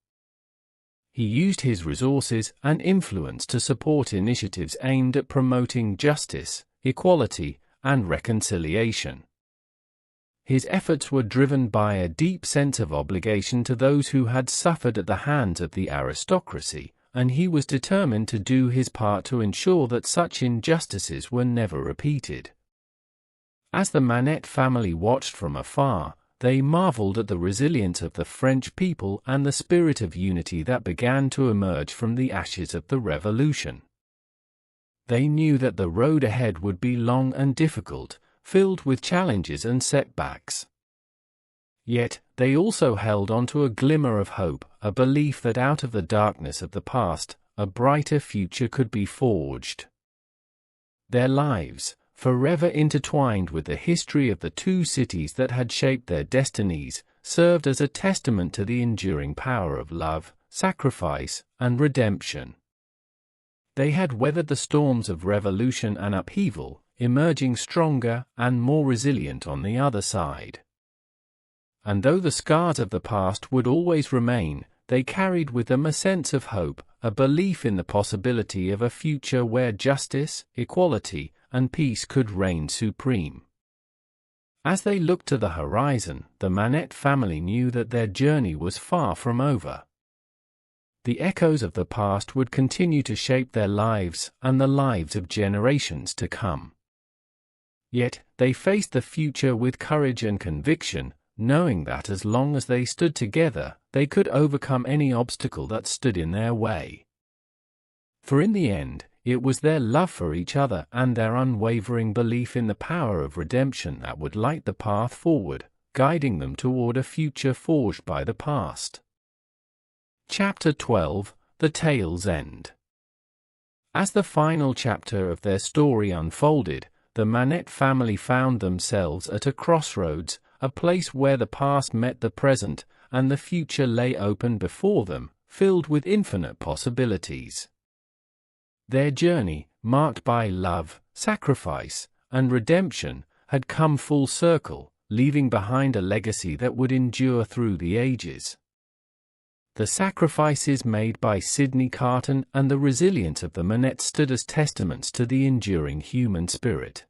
He used his resources and influence to support initiatives aimed at promoting justice, equality, and reconciliation. His efforts were driven by a deep sense of obligation to those who had suffered at the hands of the aristocracy, and he was determined to do his part to ensure that such injustices were never repeated. As the Manette family watched from afar, they marveled at the resilience of the French people and the spirit of unity that began to emerge from the ashes of the Revolution. They knew that the road ahead would be long and difficult, filled with challenges and setbacks. Yet, they also held on to a glimmer of hope, a belief that out of the darkness of the past, a brighter future could be forged. Their lives, forever intertwined with the history of the two cities that had shaped their destinies, served as a testament to the enduring power of love, sacrifice, and redemption. They had weathered the storms of revolution and upheaval, emerging stronger and more resilient on the other side. And though the scars of the past would always remain, they carried with them a sense of hope, a belief in the possibility of a future where justice, equality, and peace could reign supreme. As they looked to the horizon, the Manette family knew that their journey was far from over. The echoes of the past would continue to shape their lives and the lives of generations to come. Yet, they faced the future with courage and conviction, knowing that as long as they stood together, they could overcome any obstacle that stood in their way. For in the end, it was their love for each other and their unwavering belief in the power of redemption that would light the path forward, guiding them toward a future forged by the past. Chapter 12: The Tale's End. As the final chapter of their story unfolded, the Manette family found themselves at a crossroads, a place where the past met the present, and the future lay open before them, filled with infinite possibilities. Their journey, marked by love, sacrifice, and redemption, had come full circle, leaving behind a legacy that would endure through the ages. The sacrifices made by Sydney Carton and the resilience of the Manette stood as testaments to the enduring human spirit.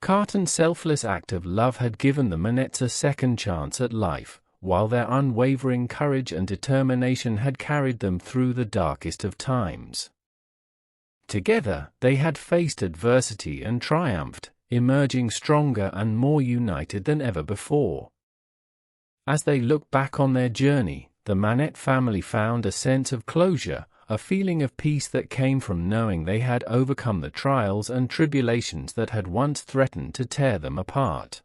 Carton's selfless act of love had given the Manettes a second chance at life, while their unwavering courage and determination had carried them through the darkest of times. Together, they had faced adversity and triumphed, emerging stronger and more united than ever before. As they looked back on their journey, the Manette family found a sense of closure, a feeling of peace that came from knowing they had overcome the trials and tribulations that had once threatened to tear them apart.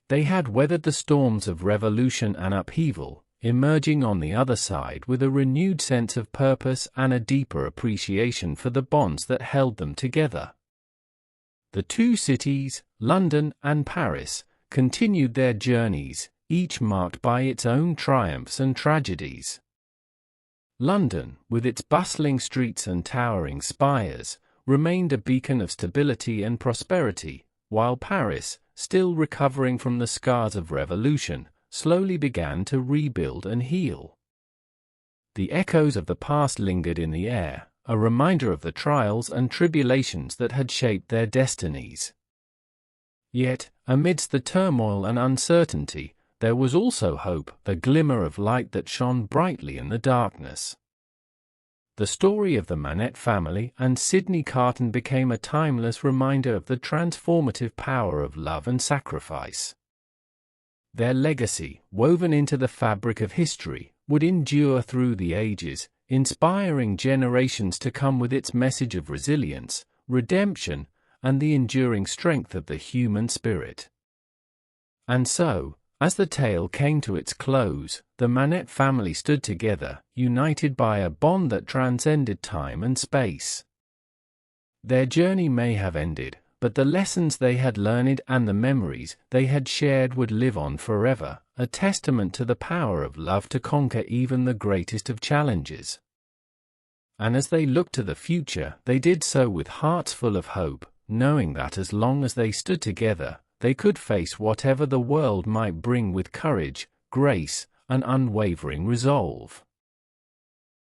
They had weathered the storms of revolution and upheaval, emerging on the other side with a renewed sense of purpose and a deeper appreciation for the bonds that held them together. The two cities, London and Paris, continued their journeys, each marked by its own triumphs and tragedies. London, with its bustling streets and towering spires, remained a beacon of stability and prosperity, while Paris, still recovering from the scars of revolution, slowly began to rebuild and heal. The echoes of the past lingered in the air, a reminder of the trials and tribulations that had shaped their destinies. Yet, amidst the turmoil and uncertainty, there was also hope, the glimmer of light that shone brightly in the darkness. The story of the Manette family and Sydney Carton became a timeless reminder of the transformative power of love and sacrifice. Their legacy, woven into the fabric of history, would endure through the ages, inspiring generations to come with its message of resilience, redemption, and the enduring strength of the human spirit. And so, as the tale came to its close, the Manette family stood together, united by a bond that transcended time and space. Their journey may have ended, but the lessons they had learned and the memories they had shared would live on forever, a testament to the power of love to conquer even the greatest of challenges. And as they looked to the future, they did so with hearts full of hope, knowing that as long as they stood together, they could face whatever the world might bring with courage, grace, and unwavering resolve.